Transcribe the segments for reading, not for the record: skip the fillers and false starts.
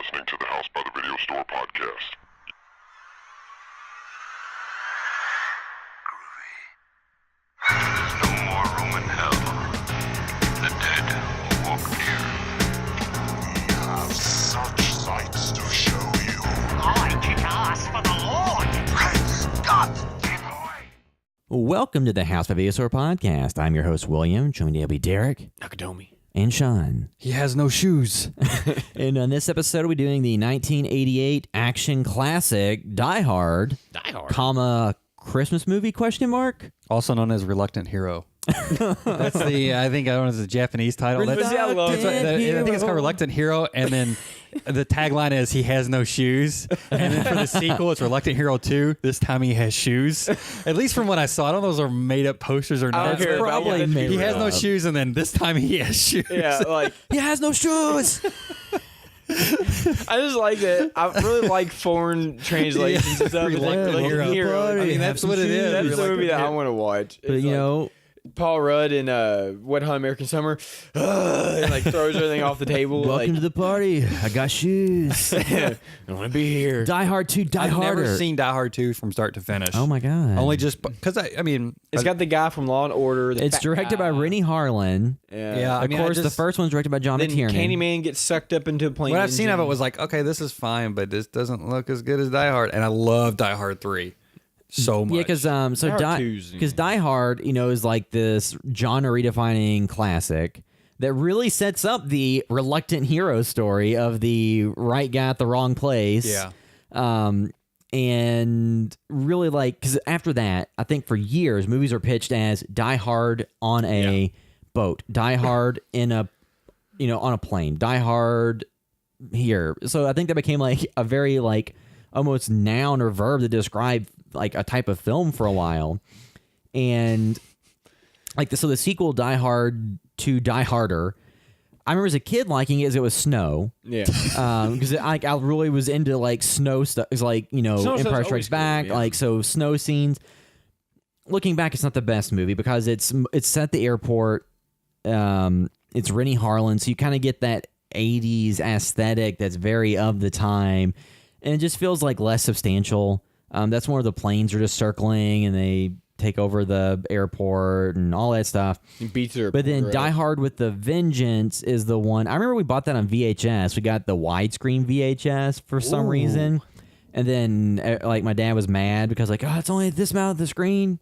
listening to the House by the Video Store podcast. There's no more room in hell. The dead will walk near. We have such sights to show you. I kick ass for the Lord. Praise God! Give away! Welcome to the House by Video Store podcast. I'm your host, William. Joining me will be Derek. Nakadomi. And Sean. He has no shoes. And on this episode, we're doing the 1988 action classic Die Hard, comma, Christmas movie, question mark? Also known as Reluctant Hero. That's the, I think, I don't know, it's the Japanese title. Reluctant I think it's called Reluctant Hero, and then the tagline is he has no shoes. And then for the sequel, it's Reluctant Hero 2. This time he has shoes. At least from what I saw. I don't know if those are made up posters or not. It's probably made He has no up. shoes, and then this time he has shoes. Yeah, like He has no shoes! I just like it. I really like foreign translations and stuff. Reluctant Like Hero. Hero. I mean, that's what it is. That's the Reluctant movie that I Hero. want to watch. But, It's you like know, Paul Rudd in Wet Hot American Summer, and like throws everything off the table. welcome to the party. I got shoes. I want to be here. Die Hard 2, Die I've Harder. never seen Die Hard 2 from start to finish. Oh, my God. Only just because I mean, It's got the guy from Law and Order. the It's fat directed by guy. Rennie Harlan. yeah. I Of mean, course, the first one's directed by John Then McTiernan. Candyman gets sucked up into a plane. what I've seen of it engine. was like, okay, this is fine, but this doesn't look as good as Die Hard, and I love Die Hard 3 so much. Yeah, because Die Hard 2's, because Die Hard, you know, is like this genre-redefining classic that really sets up the reluctant hero story of the right guy at the wrong place. Yeah. And really, like, because after that, I think for years movies are pitched as Die Hard on a boat, Die Hard in a, you know, on a plane, Die Hard here. So I think that became like a very like almost noun or verb to describe like a type of film for a while. And like so the sequel Die Hard to Die Harder, I remember as a kid liking it as it was snow. Yeah. Because I really was into like snow stuff. It's like, you know, Snow stuff's Empire always Strikes cool, Back, yeah. like so snow scenes. Looking back, it's not the best movie because it's set at the airport. It's Rennie Harlan, so you kind of get that 80s aesthetic that's very of the time, and it just feels like less substantial. That's more of the planes are just circling and they take over the airport and all that stuff. He beats her. But then Die Hard with the Vengeance is the one. I remember we bought that on VHS. We got the widescreen VHS for some reason. And then like my dad was mad because like, oh, it's only this amount of the screen.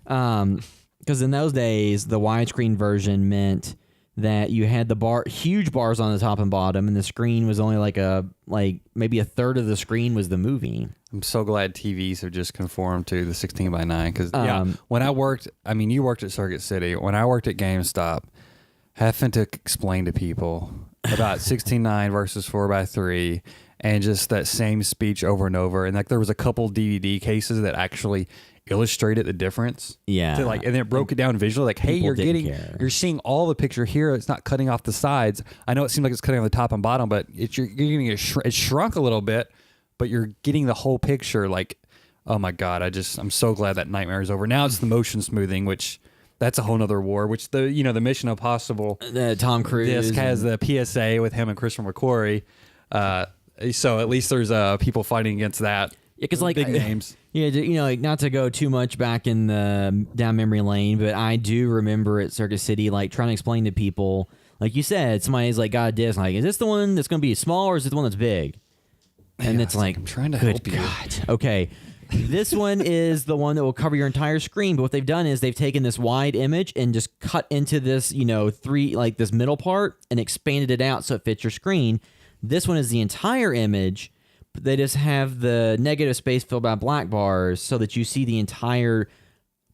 Because in those days, the widescreen version meant that you had the huge bars on the top and bottom, and the screen was only like maybe a third of the screen was the movie. I'm so glad TVs have just conformed to the 16 by 9 because Um, when I worked, I mean, you worked at Circuit City. When I worked at GameStop, having to explain to people about 16:9 versus 4:3 and just that same speech over and over, and like there was a couple DVD cases that actually illustrated the difference. Yeah. To like, and then it broke it down visually. Like, hey, People didn't you're care. seeing all the picture here. It's not cutting off the sides. I know it seems like it's cutting on the top and bottom, but you're getting it shrunk a little bit, but you're getting the whole picture. Like, oh my God, I'm so glad that nightmare is over. Now it's the motion smoothing, which that's a whole nother war. Which the Mission Impossible Tom Cruise disc has the PSA with him and Christopher McQuarrie. So at least there's people fighting against that. Yeah, because like big names. Yeah, you know, like not to go too much back in the down memory lane, but I do remember at Circuit City, like trying to explain to people, like you said, somebody's like got a disc, like, is this the one that's going to be small or is it the one that's big? And Yeah, it's like, I'm trying to good help you. God. Okay, this one is the one that will cover your entire screen. But what they've done is they've taken this wide image and just cut into this, you know, this middle part and expanded it out so it fits your screen. This one is the entire image. They just have the negative space filled by black bars so that you see the entire.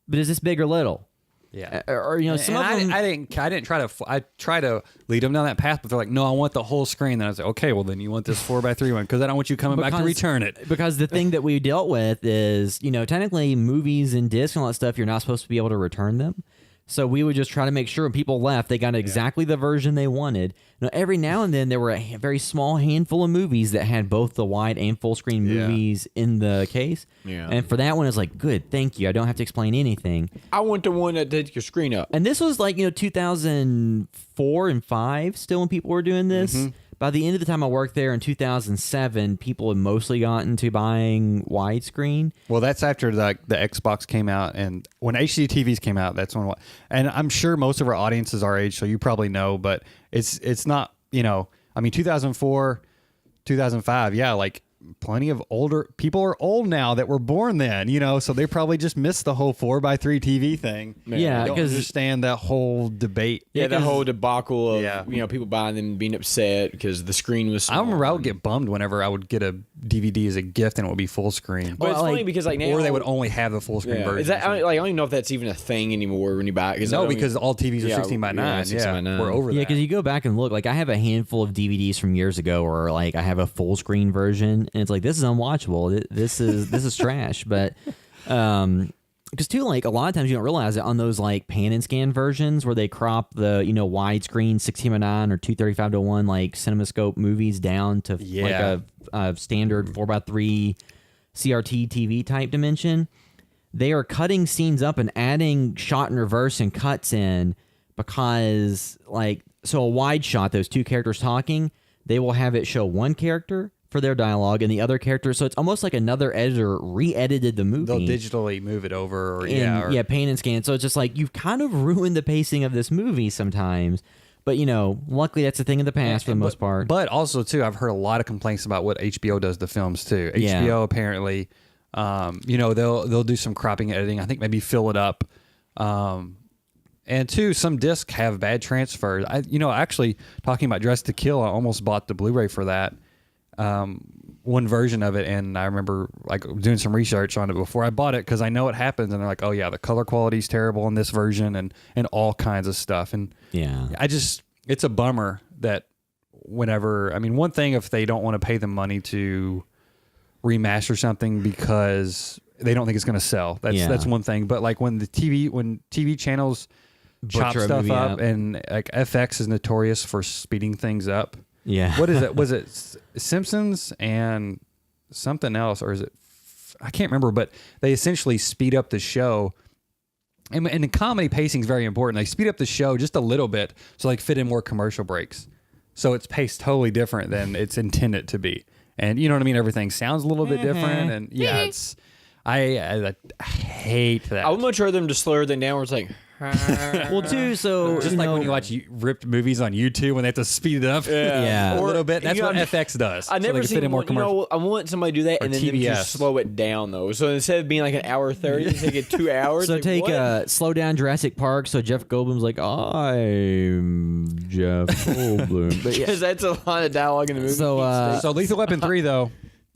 But is this big or little? Yeah. Or you know, some of them. I didn't try to. I try to lead them down that path, but they're like, no, I want the whole screen. Then I was like, okay, well then you want this 4:3 one because I don't want you coming back to return it. Because the thing that we dealt with is, you know, technically movies and discs and all that stuff, you're not supposed to be able to return them. So we would just try to make sure when people left, they got exactly the version they wanted. Now, every now and then, there were a very small handful of movies that had both the wide and full screen movies in the case. Yeah. And for that one, it's like, good, thank you. I don't have to explain anything. I want the one that takes your screen up. And this was like, 2004 and 5 still when people were doing this. by the end of the time I worked there in 2007, people had mostly gotten to buying widescreen. Well, that's after the Xbox came out, and when HDTVs came out, that's when. And I'm sure most of our audience is our age, so you probably know, but it's not. I mean, 2004, 2005, yeah, like plenty of older people are old now that were born then, so they probably just missed the whole 4x3 TV thing. Yeah, I don't understand that whole debate. Yeah, the whole debacle of Yeah. people buying them and being upset because the screen was small. I remember I would get bummed whenever I would get a DVD as a gift and it would be full screen. But it's funny because like now, or they would only have the full screen yeah. version. Is that, I don't even know if that's even a thing anymore when you buy it. No, because all TVs are 16 by 9. 16 by 9. We're over that. Yeah, because you go back and look, like I have a handful of DVDs from years ago, or like I have a full screen version, and it's like this is unwatchable. This is trash. But because too, like a lot of times you don't realize it on those like pan and scan versions where they crop the widescreen 16:9 or 235:1 like CinemaScope movies down to like a standard 4x3 CRT TV type dimension. They are cutting scenes up and adding shot in reverse and cuts in because so a wide shot, those two characters talking, they will have it show one character for their dialogue and the other character. So it's almost like another editor re-edited the movie. They'll digitally move it over or pan and scan. So it's just like you've kind of ruined the pacing of this movie sometimes. But luckily that's a thing in the past for the most part. But also too, I've heard a lot of complaints about what HBO does to films too. Yeah. HBO apparently, they'll do some cropping and editing. I think maybe fill it up. And two, some discs have bad transfers. Actually talking about Dress to Kill, I almost bought the Blu-ray for that. One version of it, and I remember like doing some research on it before I bought it because I know it happens, and they're like, oh yeah, the color quality is terrible in this version, and all kinds of stuff. And yeah, it's a bummer that one thing if they don't want to pay the money to remaster something because they don't think it's going to sell, that's one thing. But like when TV channels chop Butcher a stuff movie up, up. and like FX is notorious for speeding things up. yeah. What is it? Was it Simpsons and something else, or is it? I can't remember. But they essentially speed up the show, and the comedy pacing is very important. They speed up the show just a little bit so they fit in more commercial breaks. So it's paced totally different than it's intended to be, and you know what I mean. Everything sounds a little bit different, and it's. I hate that. I would much rather them just slow everything down where it's like. Well, too. So Just like when you watch ripped movies on YouTube when they have to speed it up Yeah. a Or- little bit. That's you know, what FX does. I so they never can seen fit in more one, commercial. I want somebody to do that Or and then them TBS. just slow it down though. So instead of being like an hour 30, they take it 2 hours. So like, take what? slow down Jurassic Park. So Jeff Goldblum's like, I'm Jeff Goldblum. But yeah, because that's a lot of dialogue in the movie. So, So Lethal Weapon 3, though,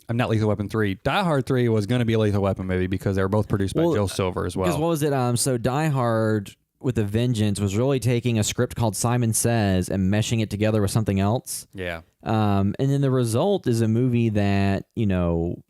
I'm not Lethal Weapon 3. Die Hard 3 was going to be a Lethal Weapon movie because they were both produced by Joe Silver as because well. what was it? So Die Hard with a Vengeance was really taking a script called Simon Says and meshing it together with something else. Yeah. And then the result is a movie that,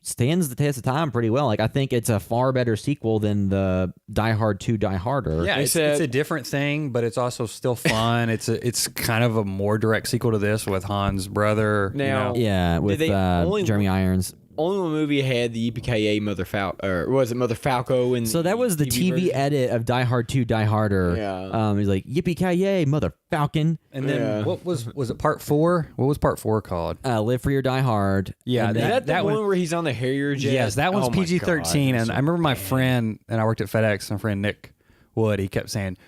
stands the test of time pretty well. Like, I think it's a far better sequel than the Die Hard 2 Die Harder. Yeah, They it's said- a different thing, but it's also still fun. it's kind of a more direct sequel to this with Han's brother. Now- Yeah, with they only- Jeremy Irons. Only one movie had the EPKA Mother Falco, or was it Mother Falco? And So that was the TV version? edit of Die Hard 2 Die Harder. Yeah. He's like, yippee-ki-yay, mother falcon. And then Yeah. what was it part 4? What was part 4 called? Live Free or Die Hard. Yeah, And Is then- that the that one one- where he's on the Harrier jet? Yes, that one's Oh my PG-13. God, And I remember my friend, and I worked at FedEx, my friend Nick Wood, he kept saying,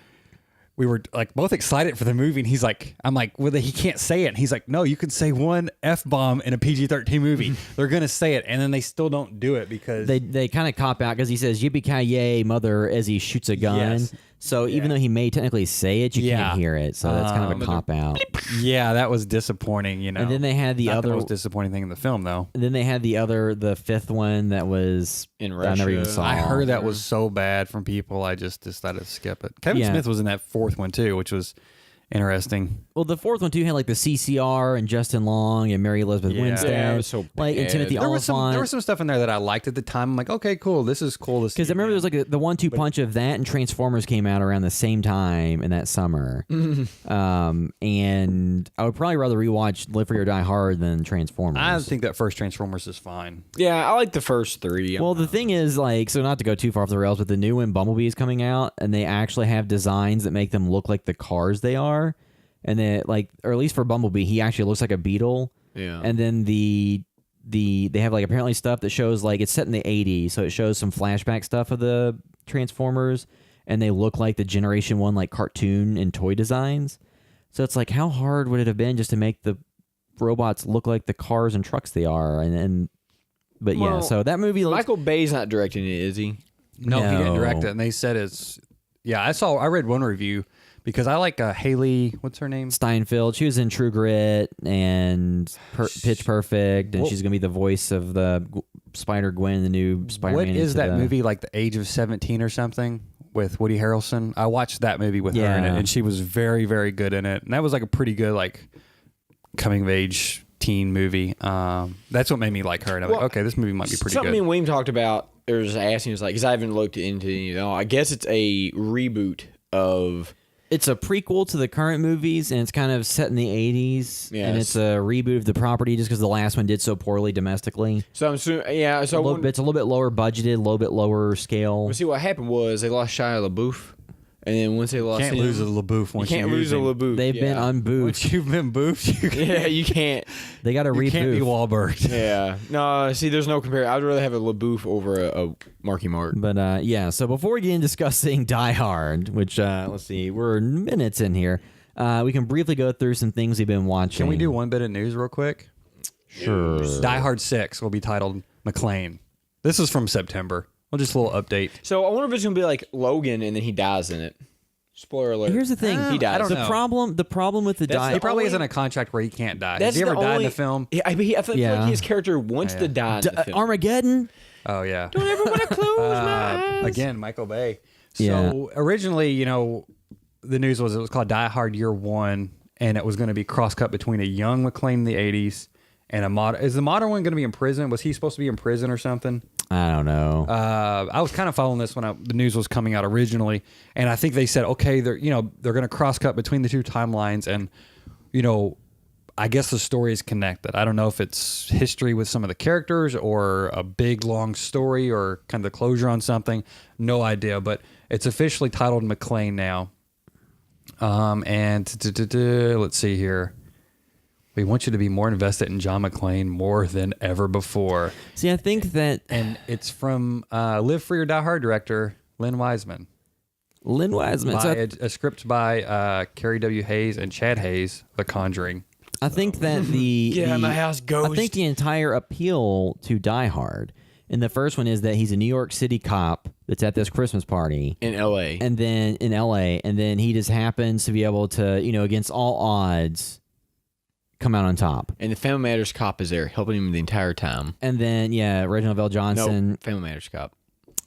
we were like both excited for the movie, and he's like, I'm like, well, he can't say it. And he's like, no, you can say one F-bomb in a PG-13 movie. They're going to say it, and then they still don't do it because they kind of cop out because he says yippee-ki-yay, mother, as he shoots a gun. Yes. So even though he may technically say it, you Yeah. can't hear it. So that's kind of a cop out. yeah, that was disappointing, And then they had the Not other. the most disappointing thing in the film, though. And then they had the fifth one that was In that I never even Russia. saw. I heard that was so bad from people, I just decided to skip it. Kevin Yeah. Smith was in that fourth one, too, which was interesting. Well, the fourth one too had like the CCR and Justin Long and Mary Elizabeth Yeah. Winstead, Yeah, it was so like and bad. Timothy There was Oliphant. some stuff in there that I liked at the time. I'm like, okay, cool. This is cool. Because I remember there was like the 1-2 punch of that and Transformers came out around the same time in that summer. And I would probably rather rewatch Live Free or Die Hard than Transformers. I think that first Transformers is fine. Yeah, I like the first 3. Well, the thing is, like, so not to go too far off the rails, but the new one, Bumblebee, is coming out, and they actually have designs that make them look like the cars they are. and then like, or at least for Bumblebee, he actually looks like a beetle. Yeah. And then they have like apparently stuff that shows like it's set in the 80s, so it shows some flashback stuff of the Transformers, and they look like the Generation 1 like cartoon and toy designs. So it's like, how hard would it have been just to make the robots look like the cars and trucks they are? But yeah, Well, so that movie looks... Michael Bay's not directing it, is he? No, he didn't direct No. it, and they said it's. Yeah, I read one review because I like Haley. What's her name? Steinfeld. She was in True Grit and Pitch Perfect, and What- she's gonna be the voice of the Spider-Gwen, the new Spider-Man. What is that movie, like The Age of 17 or something, with Woody Harrelson? I watched that movie with her in it, Yeah. and she was very, very good in it. And that was like a pretty good like coming of age teen movie. That's what made me like her. And I'm like, okay, this movie might be pretty Something me good. and William talked about, or just asking, was like, because I haven't looked into, I guess it's a reboot of. It's a prequel to the current movies, and it's kind of set in the 80s, and Yes. it's a reboot of the property just because the last one did so poorly domestically. So I'm assuming, yeah. So It's a little bit lower budgeted, a little bit lower scale. see what happened was they lost Shia LaBeouf, and then once they lost Can't him, lose a LaBeouf you once can't you lose a LaBeouf. They've been unboofed. Once you've been boofed, you can't, Yeah, you can't. They got to you can't be reboot. Wahlberg. Yeah, no. See, there's no compare. I'd rather have a LaBeouf over a Marky Mark. But yeah, so before we get into discussing Die Hard, which let's see, we're minutes in here, we can briefly go through some things we've been watching. Can we do one bit of news real quick? Sure. Die Hard 6 will be titled McClane. This is from September. Well, just a little update. So I wonder if it's gonna be like Logan, and then he dies in it. Spoiler alert. Here's the thing. He dies. I don't the know. problem with the That's Die He probably only- isn't a contract where he can't die. That's Has he ever the died in only- the film? Yeah, I feel Yeah. like his character wants to die in the film. Armageddon. Oh, yeah. Don't ever want to close my eyes. Again, Michael Bay. So Yeah. originally, the news was it was called Die Hard Year One, and it was going to be cross-cut between a young McClane in the 80s and a modern. Is the modern one going to be in prison? Was he supposed to be in prison or something? I don't know. I was kind of following this when the news was coming out originally, and I think they said, okay, they're going to cross-cut between the two timelines, and I guess the story is connected. I don't know if it's history with some of the characters or a big long story or kind of the closure on something. No idea, but it's officially titled McClane now. Let's see here. We want you to be more invested in John McClane more than ever before. See, I think that And it's from Live Free or Die Hard director Lynn Wiseman. Lynn Wiseman. So A script by Carrie W. Hayes and Chad Hayes, The Conjuring. I think that the Get out of my house, I ghost. think the entire appeal to Die Hard, and the first one is that he's a New York City cop that's at this Christmas party, in L.A. and then in L.A., and then he just happens to be able to, against all odds, come out on top. And the Family Matters cop is there helping him the entire time. And then Reginald Vell No, Johnson, Family Matters cop.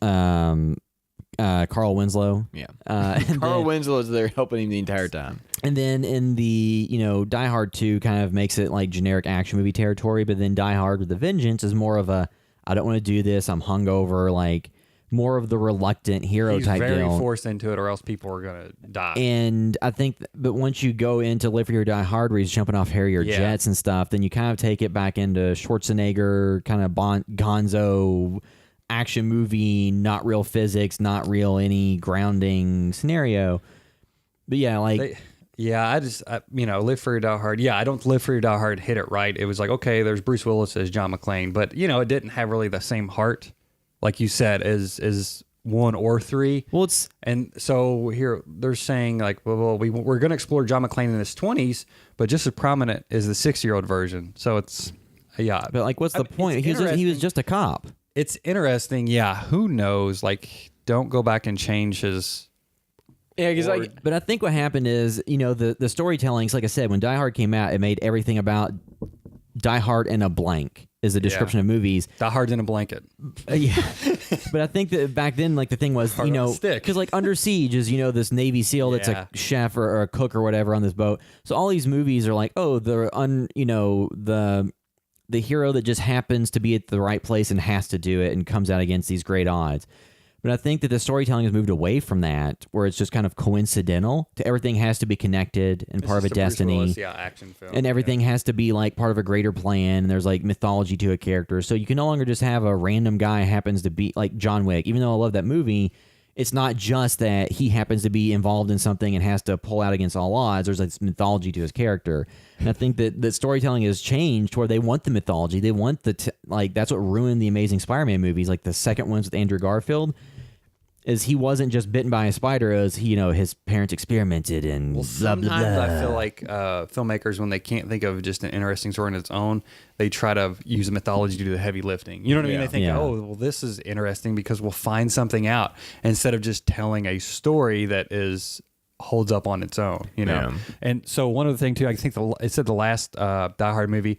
Carl Winslow, Yeah. and Carl then- Winslow is there helping him the entire time. And then in the, Die Hard 2 kind of makes it like generic action movie territory, but then Die Hard with a Vengeance is more of a, I don't want to do this, I'm hungover, like more of the reluctant hero He's type very deal. forced into it, or else people are going to die. And I think, but once you go into Live Free or Die Hard, where he's jumping off Harrier Yeah. jets and stuff, then you kind of take it back into Schwarzenegger, kind of gonzo action movie, not real physics, not real any grounding scenario. But yeah, like. Live Free or Die Hard. Yeah, I don't Live Free or Die Hard hit it right. It was like, okay, there's Bruce Willis as John McClane, but it didn't have really the same heart, like you said, as 1 or 3. Well, it's And so here they're saying like, well, we're going to explore John McClane in his 20s, but just as prominent is the 6-year-old version. So it's, yeah. but like, what's the point? it's He was interesting. just a cop. It's interesting. Yeah. Who knows? Like, don't go back and change his. Yeah, because But I think what happened is, the storytellings, like I said, when Die Hard came out, it made everything about Die Hard in a blank is the description of movies. Die Hard's in a blanket. Yeah. But I think that back then, like the thing was, Hard on a stick. because like Under Siege is, this Navy SEAL that's Yeah. a chef or a cook or whatever on this boat. So all these movies are like, oh, the hero that just happens to be at the right place and has to do it and comes out against these great odds. But I think that the storytelling has moved away from that, where it's just kind of coincidental to everything has to be connected and part of a It's just destiny. Bruce Willis, action film. And everything has to be like part of a greater plan, and there's like mythology to a character. So you can no longer just have a random guy happens to be like John Wick. Even though I love that movie, it's not just that he happens to be involved in something and has to pull out against all odds. There's this mythology to his character. And I think that storytelling has changed where they want the mythology. They want that's what ruined the Amazing Spider-Man movies, like the second ones with Andrew Garfield, is he wasn't just bitten by a spider, as he, his parents experimented and blah, blah, Sometimes blah. I feel like filmmakers, when they can't think of just an interesting story on its own, they try to use mythology to do the heavy lifting. You know what I mean? They think, Yeah. oh, well, this is interesting because we'll find something out instead of just telling a story that holds up on its own. Yeah. And so one other thing too, I think it said the last Die Hard movie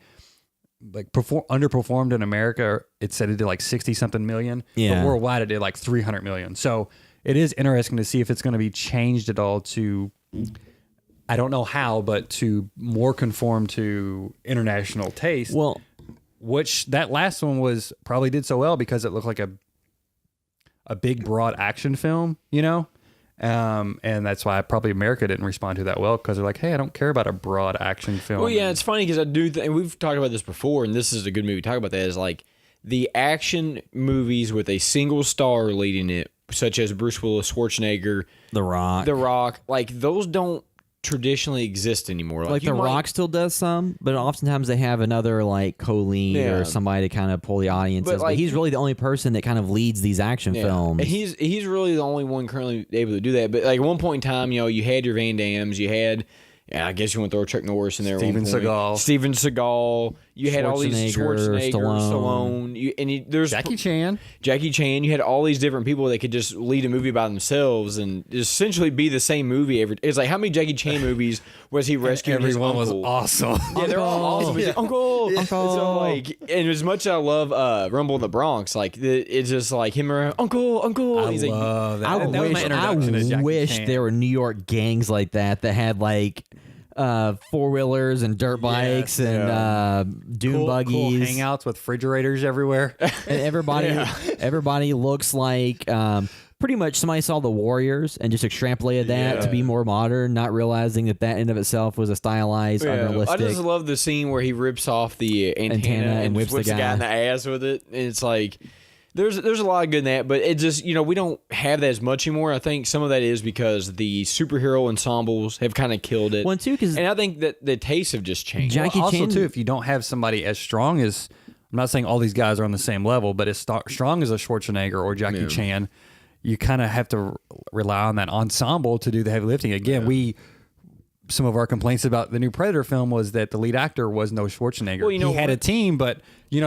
underperformed in America. It said it did like 60-something million. Yeah. But worldwide it did like 300 million. So it is interesting to see if it's going to be changed at all to, I don't know how, but to more conform to international taste. Well, Which that last one probably did so well because it looked like a big, broad action film, and that's why probably America didn't respond to that well, because they're like, hey, I don't care about a broad action film. Well, yeah, it's funny because I do think we've talked about this before, and this is a good movie to talk about. That is like the action movies with a single star leading it, such as Bruce Willis, Schwarzenegger, The Rock. Like those don't traditionally exist anymore. Like you The Rock still does some, but oftentimes they have another like co-lead Yeah. or somebody to kind of pull the audiences. But, But like, he's really the only person that kind of leads these action films. And he's really the only one currently able to do that. But like at one point in time, you had your Van Dammes, you had, I guess you want to throw Chuck Norris in there. Steven Seagal. You had all these Schwarzenegger, Stallone. There's Jackie Chan. You had all these different people that could just lead a movie by themselves and essentially be the same movie every. It's like how many Jackie Chan movies was he rescuing? Everyone his was uncle? awesome. Yeah, they're all awesome. He's like, Uncle. So like, and as much as I love Rumble in the Bronx, like it's just like him around Uncle. I He's love that. I That was my introduction to Jackie wish Chan. there were New York gangs like that had like four-wheelers and dirt bikes and dune cool buggies. hangouts with refrigerators everywhere. And everybody looks like pretty much somebody saw The Warriors and just extrapolated that to be more modern, not realizing that in of itself was a stylized, unrealistic. I just love the scene where he rips off the antenna and whips whips the the guy in the ass with it. And it's like there's a lot of good in that, but it just we don't have that as much anymore. I think some of that is because the superhero ensembles have kind of killed it. One too, because and I think that the tastes have just changed. Jackie Also, Chan too, if you don't have somebody as strong as, I'm not saying all these guys are on the same level, but as strong as a Schwarzenegger or Jackie Chan, you kind of have to rely on that ensemble to do the heavy lifting. Again, some of our complaints about the new Predator film was that the lead actor was no Schwarzenegger. Well, he had a team, but he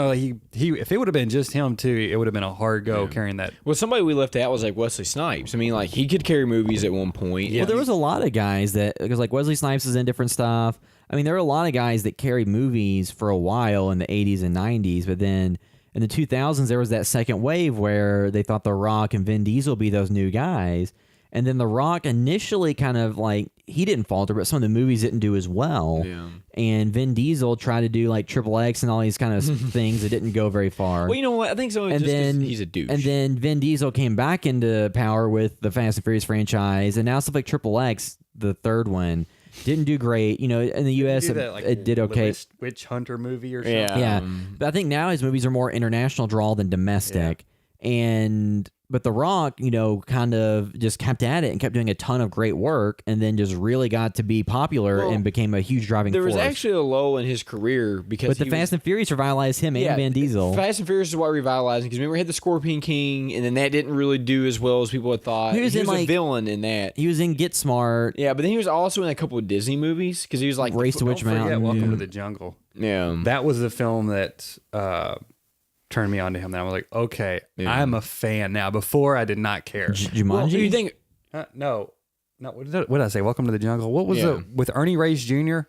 if it would have been just him too, it would have been a hard go carrying that. Well, somebody we left out was like Wesley Snipes. I mean, like he could carry movies at one point. Well, there was a lot of guys because like Wesley Snipes is in different stuff. I mean, there were a lot of guys that carried movies for a while in the 80s and 90s, but then in the 2000s there was that second wave where they thought The Rock and Vin Diesel would be those new guys. And then The Rock initially kind of like, he didn't falter, but some of the movies didn't do as well. Yeah. And Vin Diesel tried to do like Triple X and all these kind of things that didn't go very far. Well, you know what? I think so. And then he's a douche. And then Vin Diesel came back into power with the Fast and Furious franchise, and now stuff like Triple X, the third one, didn't do great. In the U.S. It did okay. Witch Hunter movie or something. Yeah, but I think now his movies are more international draw than domestic. But The Rock, kind of just kept at it and kept doing a ton of great work, and then just really got to be popular and became a huge driving force. There was actually a lull in his career because But the Fast and Furious revitalized him and Van Diesel. Fast and Furious is what revitalized because remember he had the Scorpion King, and then that didn't really do as well as people had thought. He was a villain in that. He was in Get Smart. Yeah, but then he was also in a couple of Disney movies because he was like Race to Witch Mountain. Welcome to the Jungle. Yeah, That was the film that turned me on to him. Then I was like, okay, I'm a fan now. Before I did not care. Jumanji? Well, do you think? No. What did I say? Welcome to the Jungle. What was it with Ernie Reyes Jr.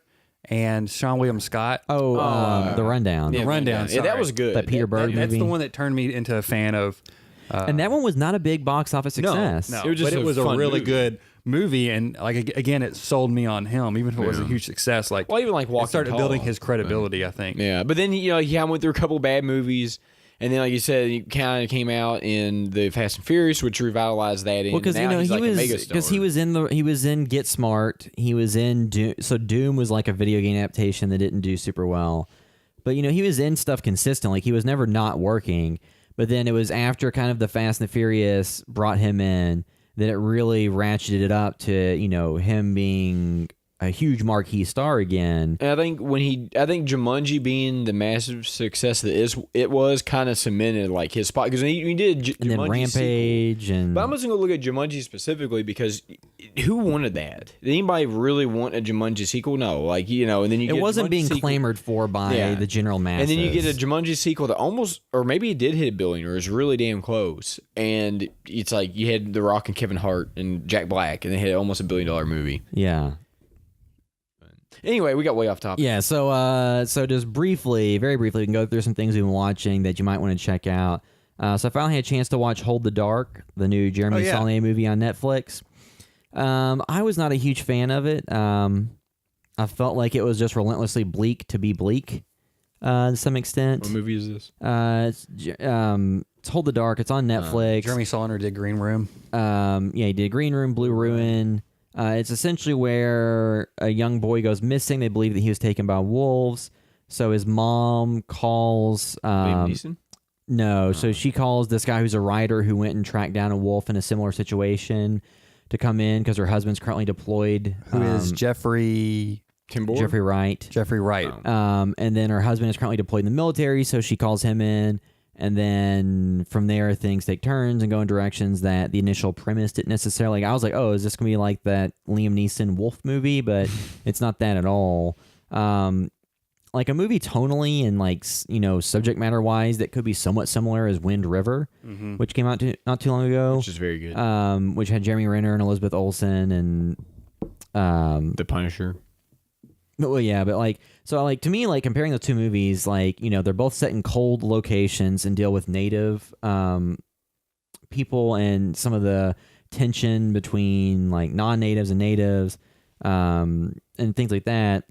and Sean William Scott? The Rundown. Yeah, Rundown. Yeah, that was good. That Peter Berg That's movie. the one that turned me into a fan of. And that one was not a big box office success. No, It was just but it a was a fun really movie. good movie, and like again, it sold me on him, even if it was a huge success. Like, Well, even like Walking it started Tall. building his credibility. I think. Yeah, but then he went through a couple bad movies, and then like you said, he kind of came out in the Fast and Furious, which revitalized that. Well, because he was in Get Smart. He was in Doom. So Doom was like a video game adaptation that didn't do super well. But he was in stuff consistently. Like, he was never not working. But then it was after kind of the Fast and the Furious brought him in. that it really ratcheted it up to, him being a huge marquee star again. And I think Jumanji being the massive success that it was kind of cemented like his spot because he did Jumanji And then Rampage sequel. and... But I'm just gonna look at Jumanji specifically because who wanted that? Did anybody really want a Jumanji sequel? No, like and then you It get wasn't Jumanji being sequel. clamored for by the general masses. And then you get a Jumanji sequel that almost, or maybe it did hit $1 billion, or is really damn close. And it's like you had The Rock and Kevin Hart and Jack Black, and they had almost $1 billion movie. Yeah. Anyway, we got way off topic. Yeah, so just briefly, very briefly, we can go through some things we've been watching that you might want to check out. So I finally had a chance to watch Hold the Dark, the new Jeremy Saulnier movie on Netflix. I was not a huge fan of it. I felt like it was just relentlessly bleak to be bleak to some extent. What movie is this? It's Hold the Dark. It's on Netflix. Jeremy Saulnier did Green Room. He did Green Room, Blue Ruin. It's essentially where a young boy goes missing. They believe that he was taken by wolves. So his mom calls... Liam Neeson? No, so she calls this guy who's a writer who went and tracked down a wolf in a similar situation to come in because her husband's currently deployed. Who is Jeffrey... Tim Board? Jeffrey Wright. Jeffrey Wright. And then her husband is currently deployed in the military, so she calls him in. And then from there, things take turns and go in directions that the initial premise didn't necessarily... I was like, oh, is this going to be like that Liam Neeson wolf movie? But it's not that at all. Like a movie tonally and like, subject matter wise that could be somewhat similar as Wind River, which came out not too long ago. Which is very good. Which had Jeremy Renner and Elizabeth Olsen and... The Punisher. Well, yeah, but to me, like comparing the two movies, they're both set in cold locations and deal with native people and some of the tension between like non-natives and natives and things like that.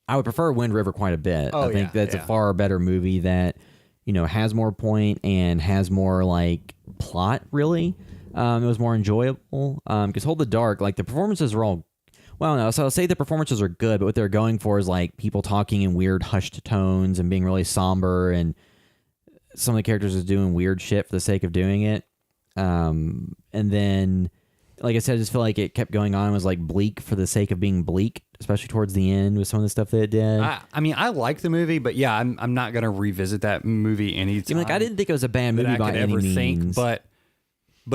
I would prefer Wind River quite a bit. I think that's a far better movie that has more point and has more like plot. Really, it was more enjoyable because Hold the Dark, like the performances are all. Well, no, so I'll say the performances are good, but what they're going for is like people talking in weird hushed tones and being really somber, and some of the characters are doing weird shit for the sake of doing it. And then, like I said, I just feel like it kept going on and was like bleak for the sake of being bleak, especially towards the end with some of the stuff that it did. I mean, I like the movie, but yeah, I'm not gonna revisit that movie anytime. I didn't think it was a bad movie by any means, but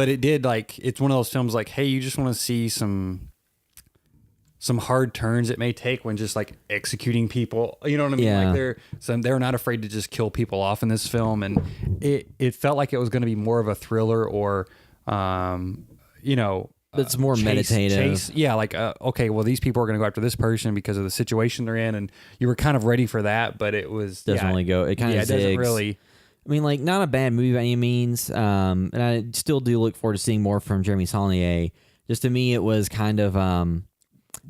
it did like it's one of those films like, hey, you just want to see some hard turns it may take when just like executing people. You know what I mean? Yeah. Like they're not afraid to just kill people off in this film, and it felt like it was going to be more of a thriller or, it's more meditative. Yeah, like okay, well these people are going to go after this person because of the situation they're in, and you were kind of ready for that, but it was doesn't really go. It kind of it doesn't really. I mean, like not a bad movie by any means, and I still do look forward to seeing more from Jeremy Saulnier. Just to me, it was kind of.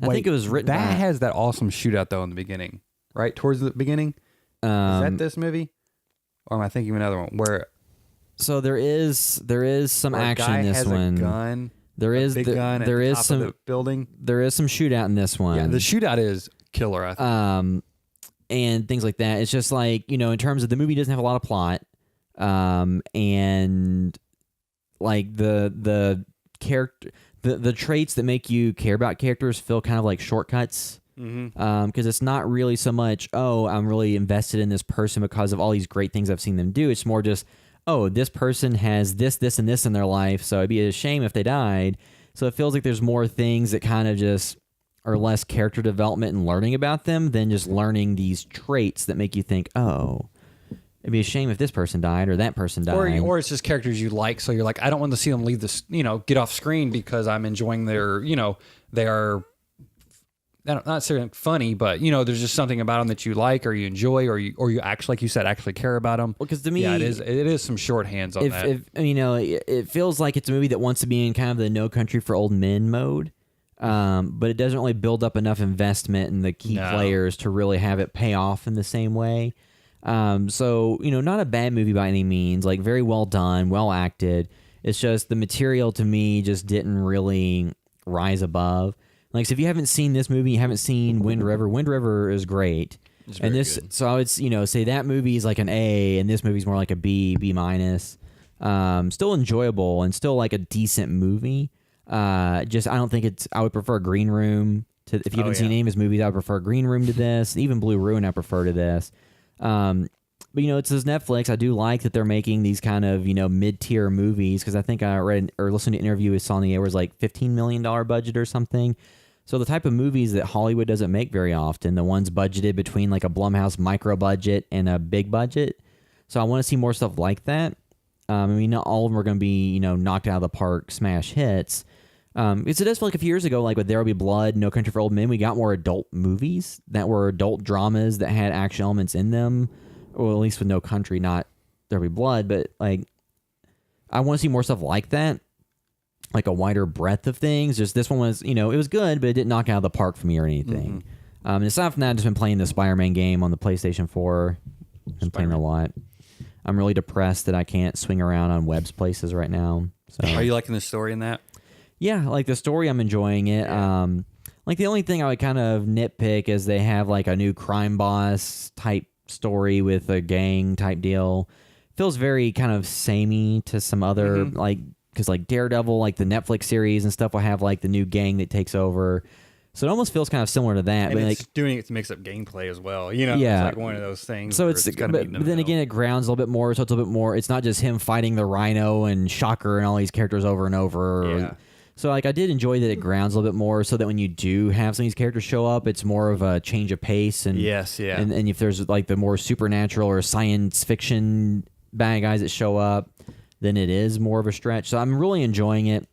I think it was written. That has that awesome shootout though in the beginning, right towards the beginning. Is that this movie, or am I thinking of another one where? So there is some action in this one. A gun. There is big gun. There at the is top some of the building. There is some shootout in this one. Yeah, the shootout is killer. I think. And things like that. It's just like in terms of the movie doesn't have a lot of plot, and like the character. The traits that make you care about characters feel kind of like shortcuts because it's not really so much, oh, I'm really invested in this person because of all these great things I've seen them do. It's more just, oh, this person has this, and this in their life, so it'd be a shame if they died. So it feels like there's more things that kind of just are less character development and learning about them than just learning these traits that make you think, oh, it'd be a shame if this person died or that person died. Or it's just characters you like, so you're like, I don't want to see them leave this, get off screen because I'm enjoying their, they are not necessarily funny, but there's just something about them that you like or you enjoy or you actually, like you said, actually care about them. Well, because to me, yeah, it is some shorthands on that. It feels like it's a movie that wants to be in kind of the No Country for Old Men mode. But it doesn't really build up enough investment in the key players to really have it pay off in the same way. So, not a bad movie by any means, like very well done, well acted. It's just the material to me just didn't really rise above. Like, so if you haven't seen this movie, you haven't seen Wind River is great. It's very good. So I would, say that movie is like an A and this movie's more like a B minus. Still enjoyable and still like a decent movie. Just I don't think it's. I would prefer Green Room to. If you haven't seen any of his movies, I would prefer Green Room to this. Even Blue Ruin, I prefer to this. But it says Netflix. I do like that they're making these kind of mid-tier movies because I think I read or listened to an interview with Sonny. It was like $15 million budget or something. So the type of movies that Hollywood doesn't make very often, the ones budgeted between like a Blumhouse micro budget and a big budget. So I want to see more stuff like that. I mean, not all of them are going to be knocked out of the park, smash hits. Because it does feel like a few years ago, like with There Will Be Blood, No Country for Old Men, we got more adult movies that were adult dramas that had action elements in them. Or at least with No Country, not There Will Be Blood, but like I want to see more stuff like that, like a wider breadth of things. Just this one was, it was good, but it didn't knock it out of the park for me or anything. And aside from that, I've just been playing the Spider-Man game on the PlayStation 4. Been playing a lot. I'm really depressed that I can't swing around on Webb's places right now. So Are you liking the story in that? yeah, like the story, I'm enjoying it. Like the only thing I would kind of nitpick is they have like a new crime boss type story with a gang type deal. Feels very kind of samey to some other like because like Daredevil, like the Netflix series and stuff will have like the new gang that takes over. So it almost feels kind of similar to that. And but it's like doing it to mix up gameplay as well. Yeah. It's like one of those things. so where it's gotta but, meet in the but then middle. again it grounds a little bit more. So it's a little bit more. It's not just him fighting the Rhino and Shocker and all these characters over and over. Yeah. So like I did enjoy that it grounds a little bit more, so that when you do have some of these characters show up, it's more of a change of pace. And Yes, yeah. And if there's like the more supernatural or science fiction bad guys that show up, then it is more of a stretch. So I'm really enjoying it.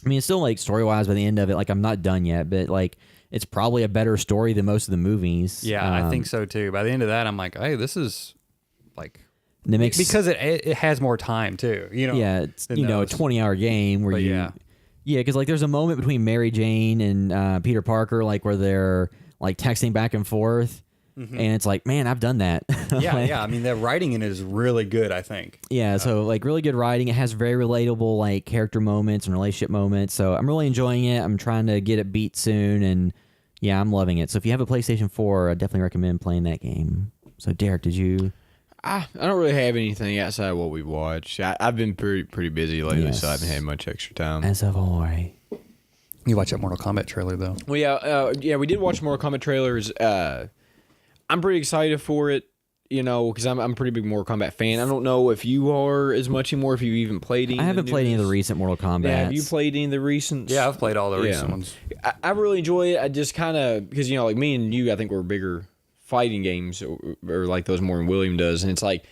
I mean, it's still like story wise by the end of it, like I'm not done yet, but like it's probably a better story than most of the movies. Yeah, I think so too. By the end of that, I'm like, hey, this is like And it makes because it has more time too. yeah, it's than a those. 20-hour game where But you yeah. Yeah, because like there's a moment between Mary Jane and Peter Parker, like where they're like texting back and forth, and it's like, man, I've done that. Yeah, Like, yeah. I mean, the writing in it is really good. I think. yeah. So like really good writing. It has very relatable like character moments and relationship moments. So I'm really enjoying it. I'm trying to get it beat soon, and yeah, I'm loving it. So if you have a PlayStation 4, I definitely recommend playing that game. So Derek, did you? I don't really have anything outside of what we watched. I've been pretty busy lately, Yes. so I haven't had much extra time. As of boy. You watch that Mortal Kombat trailer though. Well, yeah, we did watch Mortal Kombat trailers. I'm pretty excited for it, because I'm a pretty big Mortal Kombat fan. I don't know if you are as much anymore, if you even played any. I haven't played any of the recent Mortal Kombat. Yeah, have you played any of the recent? Yeah, I've played all the Yeah. recent ones. I really enjoy it. I just kind of because like me and you, I think we're bigger fighting games or like those more than William does, and it's like.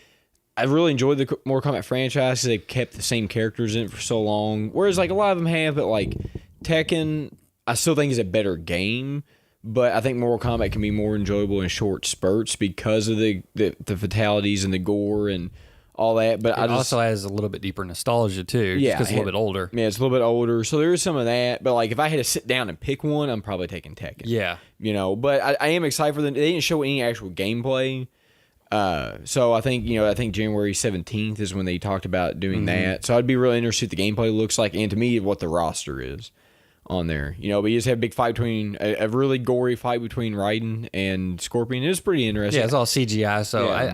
I really enjoyed the Mortal Kombat franchise 'cause they kept the same characters in it for so long. Whereas like a lot of them have, but like Tekken, I still think is a better game. But I think Mortal Kombat can be more enjoyable in short spurts because of the fatalities and the gore and all that. But It also has a little bit deeper nostalgia too. Yeah, because it's a little bit older. Yeah, it's a little bit older, so there is some of that. But like if I had to sit down and pick one, I'm probably taking Tekken. Yeah. But I am excited for them. They didn't show any actual gameplay. So I think January 17th is when they talked about doing that. So I'd be really interested what the gameplay looks like and to me what the roster is on there. But you just have a big fight between a really gory fight between Raiden and Scorpion. It was pretty interesting. Yeah, it's all CGI. So Yeah.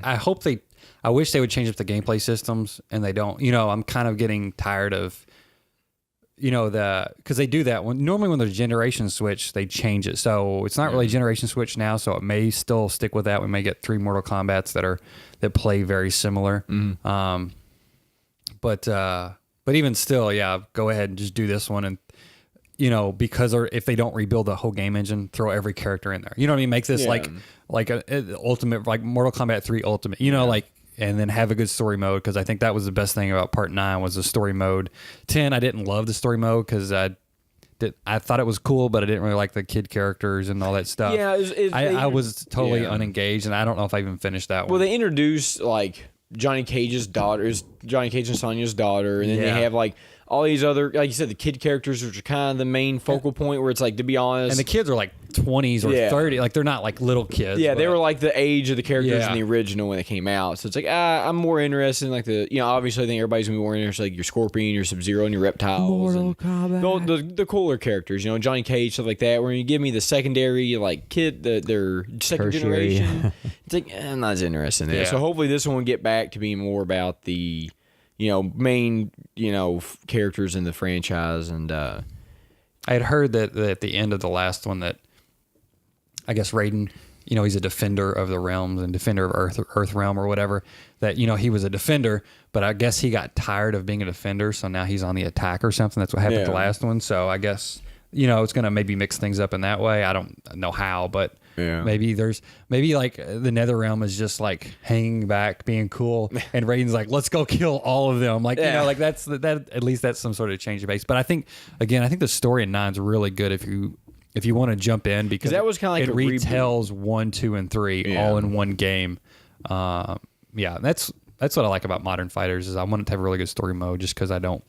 I wish they would change up the gameplay systems, and they don't. I'm kind of getting tired of. Because they do that normally when there's generation switch, they change it. So it's not really generation switch now. So it may still stick with that. We may get 3 Mortal Kombats that play very similar. But even still, yeah, go ahead and just do this one. And, because if they don't rebuild the whole game engine, throw every character in there. You know what I mean? Make this like a ultimate, like Mortal Kombat 3 Ultimate, and then have a good story mode, because I think that was the best thing about Part 9 was the story mode. 10, I didn't love the story mode because I thought it was cool, but I didn't really like the kid characters and all that stuff. Yeah, I was totally Yeah. unengaged, and I don't know if I even finished that one. Well, they introduced like Johnny Cage's daughter, Johnny Cage and Sonya's daughter, and then Yeah. they have like all these other, like you said, the kid characters, which are kind of the main focal point. Where it's like, to be honest, and the kids are like 20s or Yeah. 30, like they're not like little kids. yeah, they but- were like the age of the characters Yeah. in the original when they came out. So it's like, I'm more interested in like obviously I think everybody's gonna be more interested in like your Scorpion, your Sub-Zero, and your Reptiles. Mortal and Kombat. the cooler characters, Johnny Cage, stuff like that. Where you give me the secondary, like their second Tertiary. generation, it's like I'm not as interested in that. Yeah. So hopefully this one will get back to being more about the main characters in the franchise. And I had heard that at the end of the last one that I guess Raiden, he's a defender of the realms and defender of Earth realm or whatever, that, he was a defender, but I guess he got tired of being a defender. So now he's on the attack or something. That's what happened with the last one. So I guess, it's going to maybe mix things up in that way. I don't know how, but maybe like the Netherrealm is just like hanging back, being cool. And Raiden's like, let's go kill all of them. Like, like that, at least that's some sort of change of base. But I think the story in 9's really good if you want to jump in, because that was kind of like it retells 1, 2, and 3 all in one game. That's what I like about modern fighters is I want it to have a really good story mode, just because I'm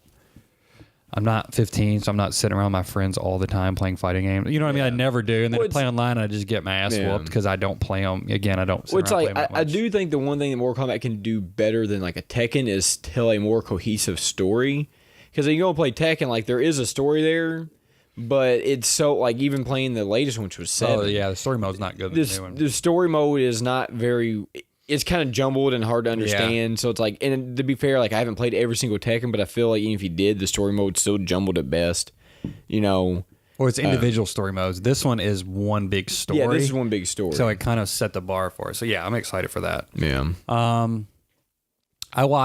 not 15, so I'm not sitting around my friends all the time playing fighting games. You know what I mean? I never do. And then I play online and I just get my ass whooped because I don't play them. Again, I don't sit around playing them I do think the one thing that Mortal Kombat can do better than like a Tekken is tell a more cohesive story. Because when you go play Tekken, like there is a story there, but it's so like even playing the latest one, which was 7. Oh yeah, the story mode's not good. The story mode is not very. It's kind of jumbled and hard to understand. Yeah. So it's like, and to be fair, like I haven't played every single Tekken, but I feel like even if you did, the story mode's still jumbled at best. Or it's individual story modes. This one is one big story. Yeah, this is one big story. So it kind of set the bar for us. So yeah, I'm excited for that. Yeah. I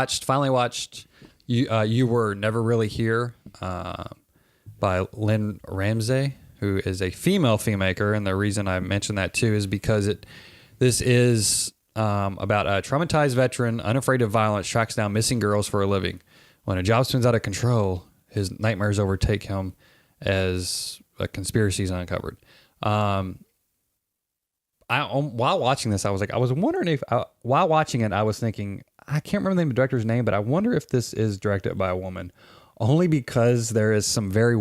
finally watched You Were Never Really Here by Lynn Ramsey, who is a female filmmaker. And the reason I mention that too is because this is about a traumatized veteran, unafraid of violence, tracks down missing girls for a living. When a job spins out of control, his nightmares overtake him as a conspiracy is uncovered. While watching this, I was wondering if, while watching it, I was thinking, I can't remember the director's name, but I wonder if this is directed by a woman, only because there is some very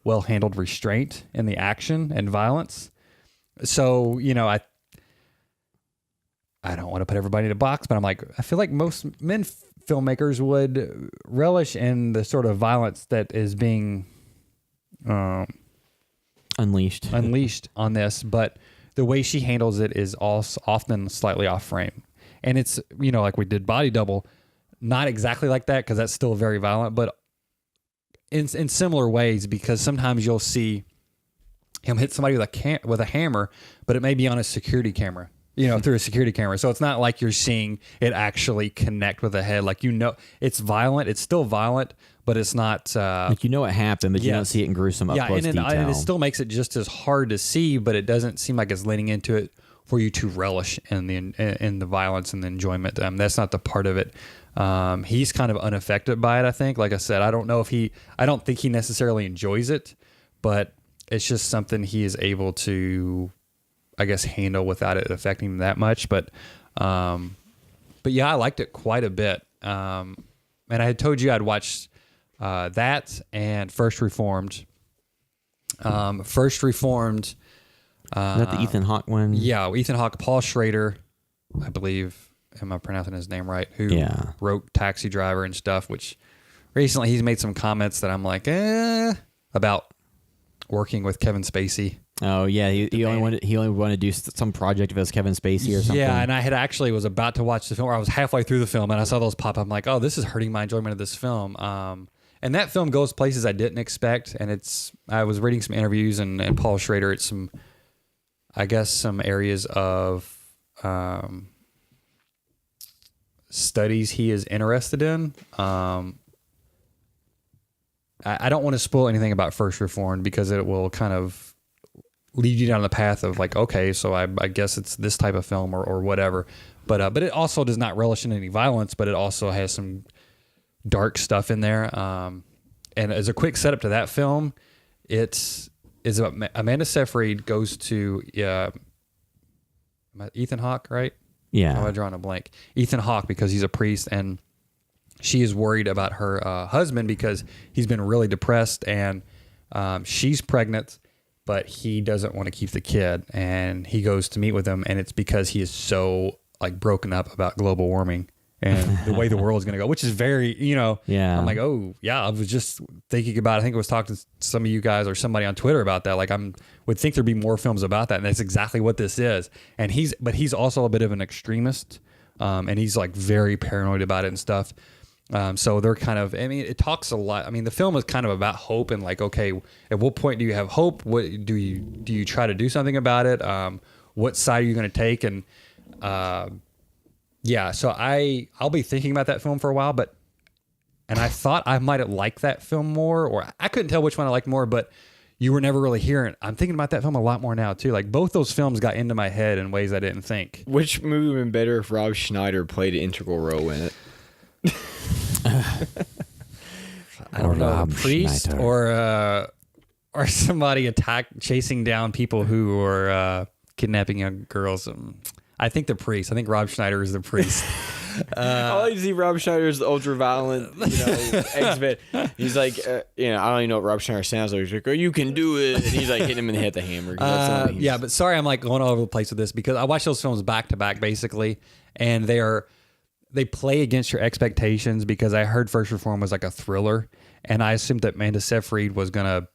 well-handled restraint in the action and violence. So, I don't want to put everybody in a box, but I'm like, I feel like most men filmmakers would relish in the sort of violence that is being unleashed on this, but the way she handles it is also often slightly off frame. And it's, like we did Body Double, not exactly like that, because that's still very violent, but in similar ways, because sometimes you'll see him hit somebody with a hammer, but it may be on a security camera. Through a security camera. So it's not like you're seeing it actually connect with the head. Like, it's violent. It's still violent, but it's not... like, it happened, but you don't see it in gruesome up-close detail. And it still makes it just as hard to see, but it doesn't seem like it's leaning into it for you to relish in the violence and the enjoyment. That's not the part of it. He's kind of unaffected by it, I think. Like I said, I don't think he necessarily enjoys it, but it's just something he is able to... I guess handle without it affecting him that much, but yeah, I liked it quite a bit. And I had told you I'd watched that and First Reformed. First Reformed. Is that the Ethan Hawke one? Yeah, Ethan Hawke, Paul Schrader, I believe. Am I pronouncing his name right? Who wrote Taxi Driver and stuff? Which recently he's made some comments that I'm like, about working with Kevin Spacey. Oh yeah, he only wanted to do some project if it was Kevin Spacey or something. Yeah, and I had actually was about to watch the film, or I was halfway through the film, and I saw those pop up. I'm like, oh, this is hurting my enjoyment of this film. And that film goes places I didn't expect, and I was reading some interviews and Paul Schrader. It's some areas of studies he is interested in. I don't want to spoil anything about First Reformed because it will kind of lead you down the path of like, okay, so I guess it's this type of film or whatever. But it also does not relish in any violence, but it also has some dark stuff in there. And as a quick setup to that film, it's about Amanda Seyfried goes to Ethan Hawke, right? Yeah. I'm drawing a blank. Ethan Hawke, because he's a priest, and she is worried about her husband because he's been really depressed, and she's pregnant, but he doesn't want to keep the kid, and he goes to meet with him, and it's because he is so like broken up about global warming and the way the world is going to go, which is very, yeah. I'm like, oh yeah, I was just thinking about, I think I was talking to some of you guys or somebody on Twitter about that. Like would think there'd be more films about that. And that's exactly what this is. And he's also a bit of an extremist. And he's like very paranoid about it and stuff. So they're kind of, I mean, it talks a lot. I mean, the film is kind of about hope and like, okay, at what point do you have hope? What do you try to do something about it? What side are you going to take? And yeah, so I'll be thinking about that film for a while, and I thought I might have liked that film more, or I couldn't tell which one I liked more, but you were never really hearing. I'm thinking about that film a lot more now too. Like both those films got into my head in ways I didn't think. Which movie would have been better if Rob Schneider played an integral role in it? I don't know, a Rob priest Schneider. or somebody chasing down people who are kidnapping young girls. I think the priest. I think Rob Schneider is the priest. I like to see Rob Schneider as the ultra violent, X-Men. He's like, I don't even know what Rob Schneider sounds like. He's like, oh, you can do it. And he's like hitting him in the head with the hammer. Yeah, but sorry, I'm like going all over the place with this because I watched those films back to back basically, and they play against your expectations because I heard First Reform was like a thriller, and I assumed that Amanda Seyfried was gonna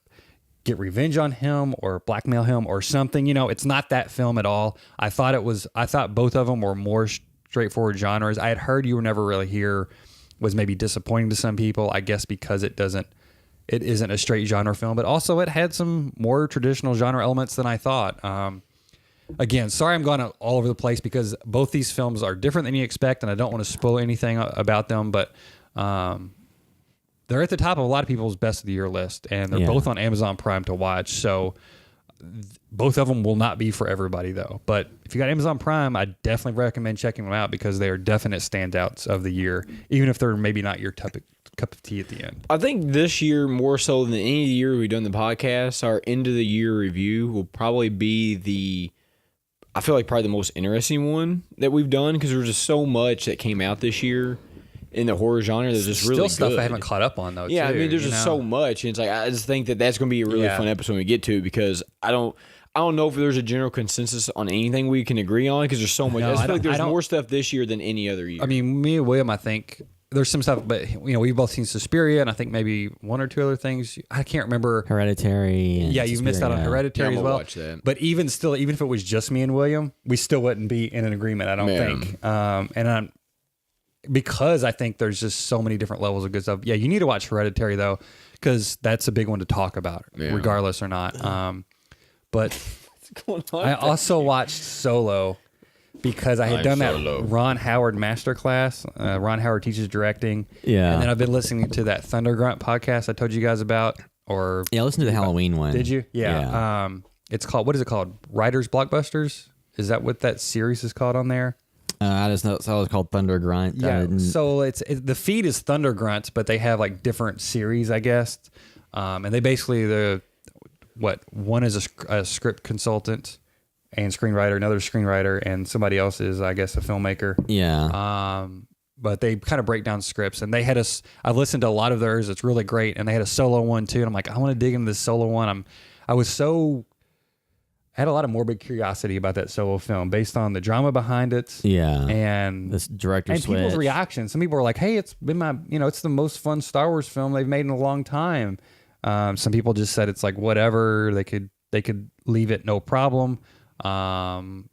get revenge on him or blackmail him or something. It's not that film at all. I thought both of them were more straightforward genres. I had heard You Were Never Really Here was maybe disappointing to some people, I guess because it isn't a straight genre film, but also it had some more traditional genre elements than I thought. Again, sorry I'm going all over the place because both these films are different than you expect, and I don't want to spoil anything about them, but they're at the top of a lot of people's best of the year list, and they're both on Amazon Prime to watch. So both of them will not be for everybody, though. But if you got Amazon Prime, I definitely recommend checking them out because they are definite standouts of the year, even if they're maybe not your cup of tea at the end. I think this year, more so than any year we've done the podcast, our end of the year review will probably be I feel like probably the most interesting one that we've done because there's just so much that came out this year in the horror genre that's just really Still stuff good. I haven't caught up on, though, Yeah, too, I mean, there's just so much, and it's like I just think that's going to be a really fun episode when we get to because I don't know if there's a general consensus on anything we can agree on because there's so much. No, I just I feel like don't- there's I don't- more stuff this year than any other year. I mean, me and William, I think there's some stuff, but we've both seen Suspiria, and I think maybe one or two other things. I can't remember. Hereditary. And Yeah, you've missed out on Suspiria. Hereditary Yeah, as I'm gonna well. watch that. But even if it was just me and William, we still wouldn't be in an agreement, I don't think. Because I think there's just so many different levels of good stuff. Yeah, you need to watch Hereditary, though, because that's a big one to talk about, regardless or not. But I also watched Solo because I had done that Ron Howard masterclass. Ron Howard teaches directing. Yeah. And then I've been listening to that Thunder Grunt podcast I told you guys about. Yeah, listen to the Halloween one. Did you? Yeah. It's called, what is it called? Writers Blockbusters? Is that what that series is called on there? I just know it's called Thunder Grunt. Yeah. So the feed is Thunder Grunts, but they have like different series, I guess. And they basically one is a script consultant and screenwriter, another screenwriter, and somebody else is, I guess, a filmmaker. Yeah. But they kind of break down scripts, and they had I've listened to a lot of theirs. It's really great, and they had a solo one too. And I'm like, I want to dig into this solo one. I had a lot of morbid curiosity about that solo film based on the drama behind it. Yeah. And this director and switch. people's reactions. Some people were like, "Hey, it's been it's the most fun Star Wars film they've made in a long time." Some people just said it's like whatever. They could leave it no problem. Some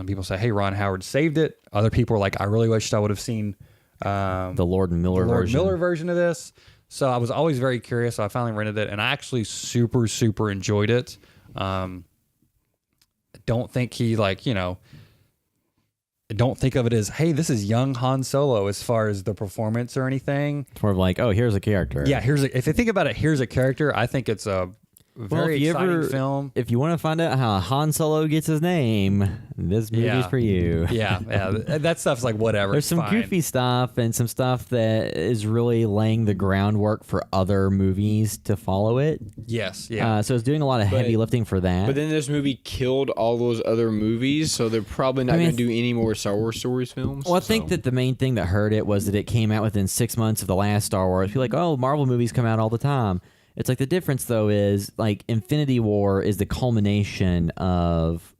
people say, "Hey, Ron Howard saved it." Other people were like, "I really wished I would have seen the Lord Miller version. Miller version of this." So I was always very curious. So I finally rented it, and I actually super, super enjoyed it. Don't think he don't think of it as, hey, this is young Han Solo as far as the performance or anything. It's more of like, oh, here's a character. Yeah, if you think about it, here's a character. I think it's a very exciting film. If you want to find out how Han Solo gets his name, this movie's for you. Yeah, that stuff's like whatever. There's some goofy stuff and some stuff that is really laying the groundwork for other movies to follow it. Yes, yeah. So it's doing a lot of heavy lifting for that. But then this movie killed all those other movies, so they're probably not going to do any more Star Wars stories films. Well, I think that the main thing that hurt it was that it came out within 6 months of the last Star Wars. People like, oh, Marvel movies come out all the time. It's like the difference, though, is like Infinity War is the culmination of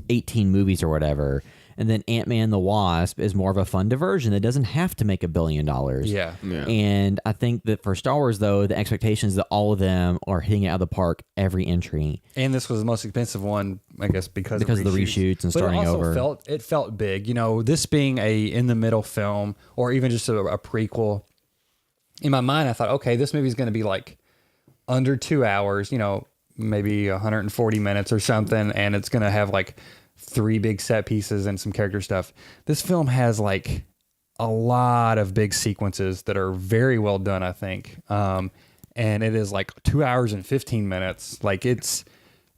18 movies or whatever. And then Ant-Man the Wasp is more of a fun diversion that doesn't have to make $1 billion. Yeah. And I think that for Star Wars, though, the expectation is that all of them are hitting it out of the park every entry. And this was the most expensive one, I guess, because of the reshoots and starting but it also over. It felt big. This being a in-the-middle film or even just a prequel, in my mind, I thought, okay, this movie's going to be like under 2 hours, maybe 140 minutes or something, and it's going to have like 3 big set pieces and some character stuff. This film has like a lot of big sequences that are very well done, I think. And it is like 2 hours and 15 minutes. Like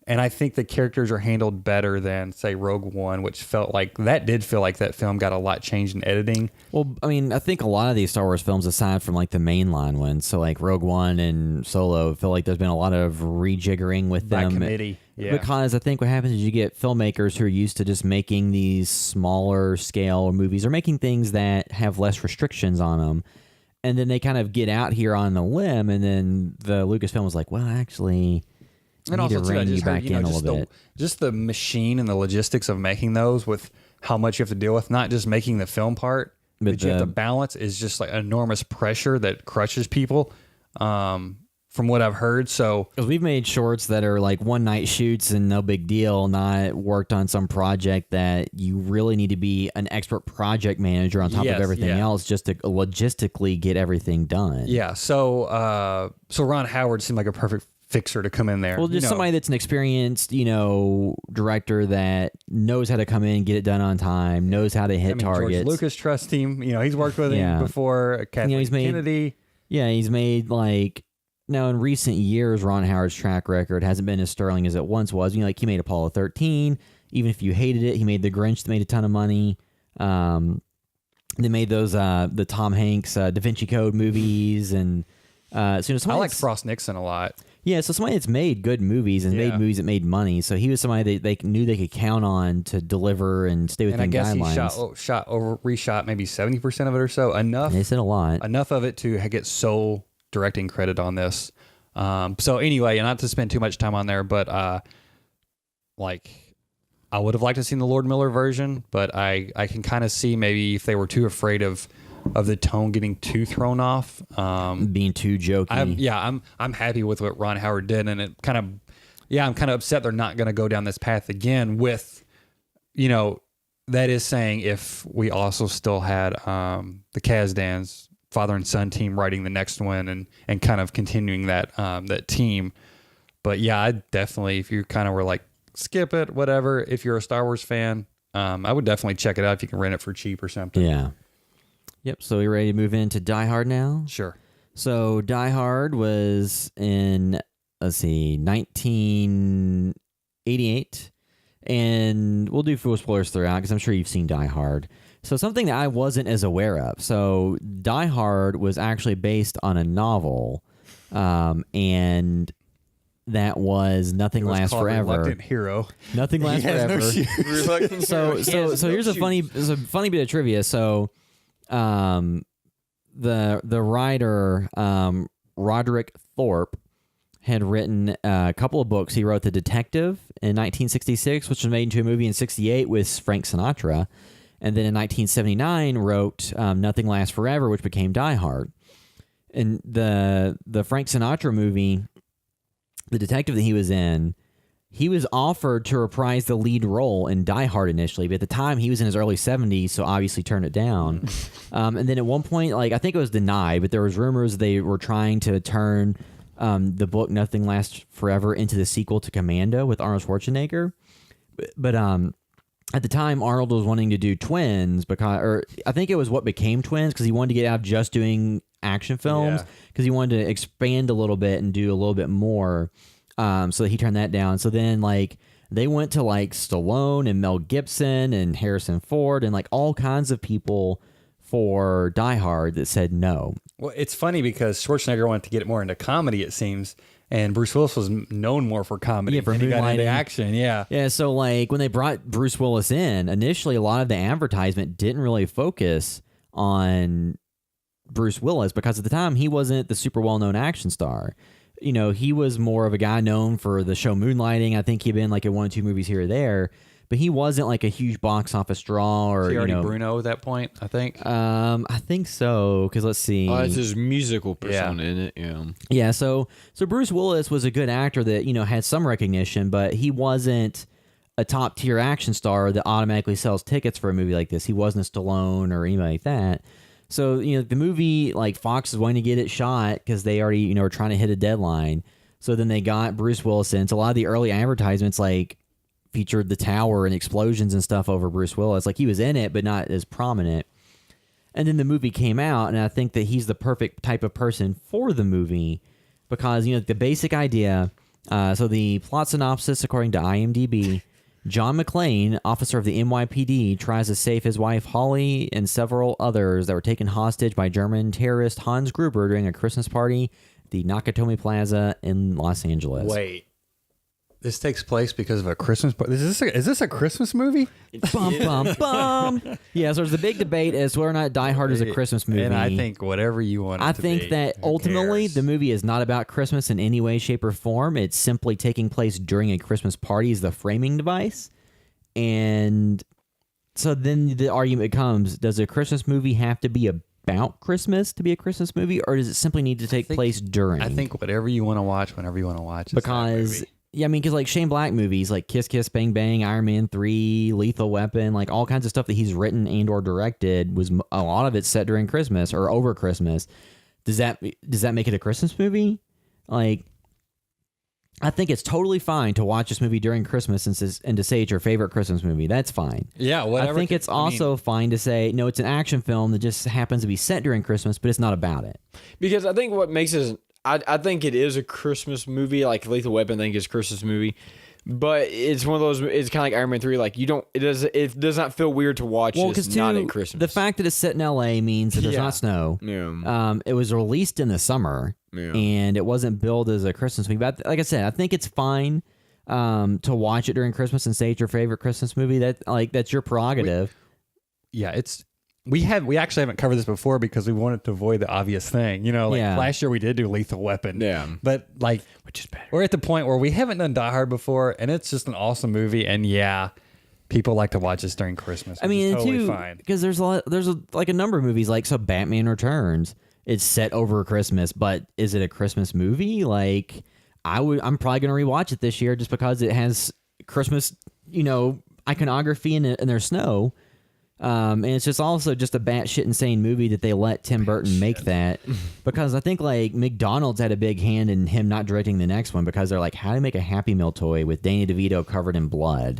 and I think the characters are handled better than, say, Rogue One, which did feel like that film got a lot changed in editing. Well, I mean, I think a lot of these Star Wars films, aside from like the mainline ones, so like Rogue One and Solo, feel like there's been a lot of rejiggering with By them. committee, yeah. Because I think what happens is you get filmmakers who are used to just making these smaller scale movies or making things that have less restrictions on them. And then they kind of get out here on the limb, and then the Lucasfilm was like, well, actually, And need to also, too, I rein you just back heard, in a little bit. just the machine and the logistics of making those with how much you have to deal with, not just making the film part, but you have to balance, is just like enormous pressure that crushes people, from what I've heard. So, because we've made shorts that are like one night shoots and no big deal, not worked on some project that you really need to be an expert project manager on top Yes, of everything yeah. else just to logistically get everything done. yeah. So Ron Howard seemed like a perfect fixer to come in there. Well, just somebody that's an experienced, director that knows how to come in, get it done on time, knows how to hit targets. George Lucas trusts him. He's worked with Yeah. him before. Kathleen he's made- Kennedy. Yeah, he's made now in recent years, Ron Howard's track record hasn't been as sterling as it once was. He made Apollo 13. Even if you hated it, he made The Grinch that made a ton of money. They made those the Tom Hanks Da Vinci Code movies, and I liked Frost Nixon a lot. Yeah, so somebody that's made good movies and made movies that made money. So he was somebody that they knew they could count on to deliver and stay within And I guess guidelines. he reshot maybe 70% of it or so. Enough. They said a lot. Enough of it to get sole directing credit on this. So anyway, and not to spend too much time on there, but I would have liked to seen the Lord Miller version, but I can kind of see maybe if they were too afraid of the tone getting too thrown off, Being too jokey. I'm happy with what Ron Howard did, and I'm kind of upset they're not going to go down this path again with, that is saying if we also still had the Kazdans father and son team writing the next one and kind of continuing that team. But yeah, I definitely, if you kind of were like, skip it, whatever, if you're a Star Wars fan, I would definitely check it out if you can rent it for cheap or something. Yeah. Yep, so we ready to move into Die Hard now? Sure. So Die Hard was in, 1988. And we'll do full spoilers throughout because I'm sure you've seen Die Hard. So something that I wasn't as aware of. So Die Hard was actually based on a novel, and that was Nothing Lasts Forever. Reluctant Hero. Nothing Lasts Forever. So here's a funny bit of trivia. So the writer Roderick Thorpe had written a couple of books. He wrote The Detective in 1966, which was made into a movie in 68 with Frank Sinatra. And then in 1979 wrote Nothing Lasts Forever, which became Die Hard. And the Frank Sinatra movie, The Detective that he was in, he was offered to reprise the lead role in Die Hard initially, but at the time he was in his early 70s, so obviously turned it down. And then at one point, I think it was denied, but there was rumors they were trying to turn the book Nothing Lasts Forever into the sequel to Commando with Arnold Schwarzenegger. But at the time, Arnold was wanting to do Twins or I think it was what became Twins because he wanted to get out of just doing action films because he wanted to expand a little bit and do a little bit more. So that he turned that down. So then they went to Stallone and Mel Gibson and Harrison Ford and all kinds of people for Die Hard that said no. Well, it's funny because Schwarzenegger wanted to get it more into comedy, it seems, and Bruce Willis was known more for comedy. Yeah, for and he got into moonlighting. action. Yeah. Yeah, so when they brought Bruce Willis in, initially a lot of the advertisement didn't really focus on Bruce Willis because at the time he wasn't the super well-known action star. He was more of a guy known for the show Moonlighting. I think he'd been in one or two movies here or there, but he wasn't a huge box office draw or He already Bruno at that point, I think. I think so because let's see. Oh, it's his musical persona in it. Yeah. Yeah, so Bruce Willis was a good actor that had some recognition, but he wasn't a top tier action star that automatically sells tickets for a movie like this. He wasn't a Stallone or anybody like that. So, the movie, like, Fox is wanting to get it shot because they already, are trying to hit a deadline. So then they got Bruce Willis in. So a lot of the early advertisements, like, featured the tower and explosions and stuff over Bruce Willis. Like, he was in it, but not as prominent. And then the movie came out, and I think that he's the perfect type of person for the movie because, the basic idea. So the plot synopsis, according to IMDb, John McClane, officer of the NYPD, tries to save his wife Holly and several others that were taken hostage by German terrorist Hans Gruber during a Christmas party at the Nakatomi Plaza in Los Angeles. Wait. This takes place because of a Christmas party. Is this a Christmas movie? Bum, bum, bum. Yeah, so there's a big debate as to whether or not Die Hard is a Christmas movie. And I think whatever you want it I to think be. that Who ultimately cares? the movie is not about Christmas in any way, shape, or form. It's simply taking place during a Christmas party is the framing device. And so then the argument comes, does a Christmas movie have to be about Christmas to be a Christmas movie, or does it simply need to take place during? I think whatever you want to watch, whenever you want to watch. Is that because movie. yeah, I mean, because like Shane Black movies like Kiss Kiss Bang Bang, Iron Man 3, Lethal Weapon, like all kinds of stuff that he's written and or directed was a lot of it set during Christmas or over Christmas. Does that make it a Christmas movie? Like, I think it's totally fine to watch this movie during Christmas and to say it's your favorite Christmas movie. That's fine. Yeah, whatever. I think it's also fine to say, no, it's an action film that just happens to be set during Christmas, but it's not about it. Because I think what makes it, I think it is a Christmas movie. Like Lethal Weapon, I think is a Christmas movie. But it's one of those. It's kind of like Iron Man 3. Like it does not feel weird to watch. Well, it's because not at Christmas. the fact that it's set in LA means that there's Yeah. not snow. Yeah. It was released in the summer, Yeah. and it wasn't billed as a Christmas movie. But like I said, I think it's fine to watch it during Christmas and say it's your favorite Christmas movie. That's your prerogative. Yeah, it's we actually haven't covered this before because we wanted to avoid the obvious thing. Yeah. Last year we did do Lethal Weapon. Yeah. But Which is better. we're at the point where we haven't done Die Hard before, and it's just an awesome movie. And yeah, people like to watch this during Christmas. I mean, which is totally too, fine. because there's a number of movies like Batman Returns. It's set over Christmas, but is it a Christmas movie? Like, I'm probably gonna rewatch it this year just because it has Christmas, iconography and there's snow. And it's just also just a batshit insane movie that they let Tim Burton make that because I think like McDonald's had a big hand in him not directing the next one because they're like, how to make a Happy Meal toy with Danny DeVito covered in blood.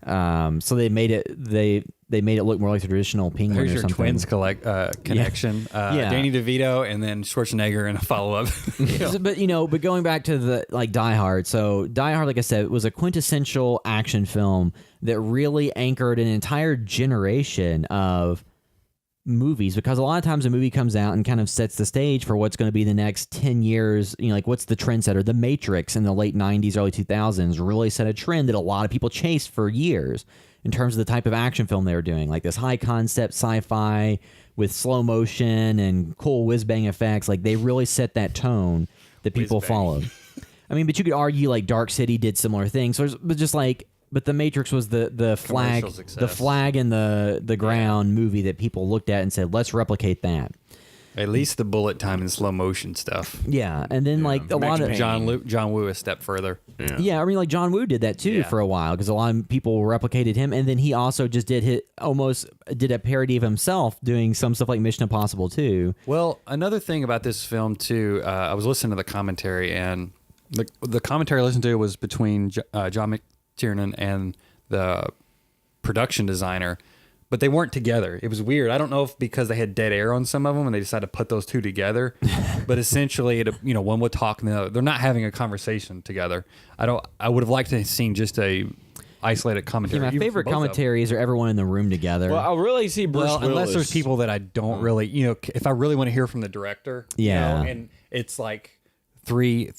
So they made it look more like the traditional Penguin There's or your something. twins connection. Yeah. Danny DeVito and then Schwarzenegger in a follow up. But going back to the Die Hard. So Die Hard, like I said, was a quintessential action film that really anchored an entire generation of movies because a lot of times a movie comes out and kind of sets the stage for what's going to be the next 10 years. Like what's the trendsetter? The Matrix in the late 90s, early 2000s really set a trend that a lot of people chased for years in terms of the type of action film they were doing, like this high concept sci-fi with slow motion and cool whiz-bang effects. Like they really set that tone that people followed. I mean, but you could argue like Dark City did similar things. So but the Matrix was the flag, Commercial success. the flag in the ground movie that people looked at and said, let's replicate that. At least the bullet time and slow motion stuff. Yeah, and then like a lot of John Woo a step further. yeah, I mean like John Woo did that too for a while because a lot of people replicated him, and then he also just almost did a parody of himself doing some stuff like Mission Impossible too. Well, another thing about this film too, I was listening to the commentary, and the commentary I listened to was between John McTiernan and the production designer, but they weren't together. It was weird. I don't know if because they had dead air on some of them and they decided to put those two together, but essentially, one would talk and the other. They're not having a conversation together. I would have liked to have seen just a isolated commentary. My even favorite for both of them. commentaries are everyone in the room together. Well, I really see Bruce Well, Willis. unless there's people that I don't really, if I really want to hear from the director, Yeah. and it's like three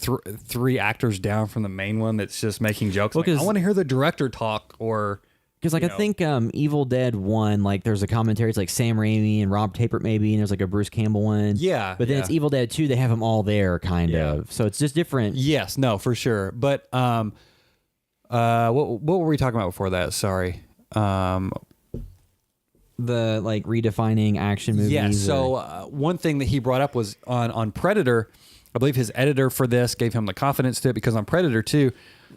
actors down from the main one that's just making jokes. Well, Like, I 'cause- want to hear the director talk, or Because like I think Evil Dead 1, like there's a commentary, it's like Sam Raimi and Rob Tapert maybe, and there's like a Bruce Campbell one. Yeah, But then yeah. it's Evil Dead 2, they have them all there kind of. So it's just different. yes, no, for sure. But what were we talking about before that? Sorry. The like redefining action movies. Yeah. or- So one thing that he brought up was on Predator. I believe his editor for this gave him the confidence to it because on Predator 2,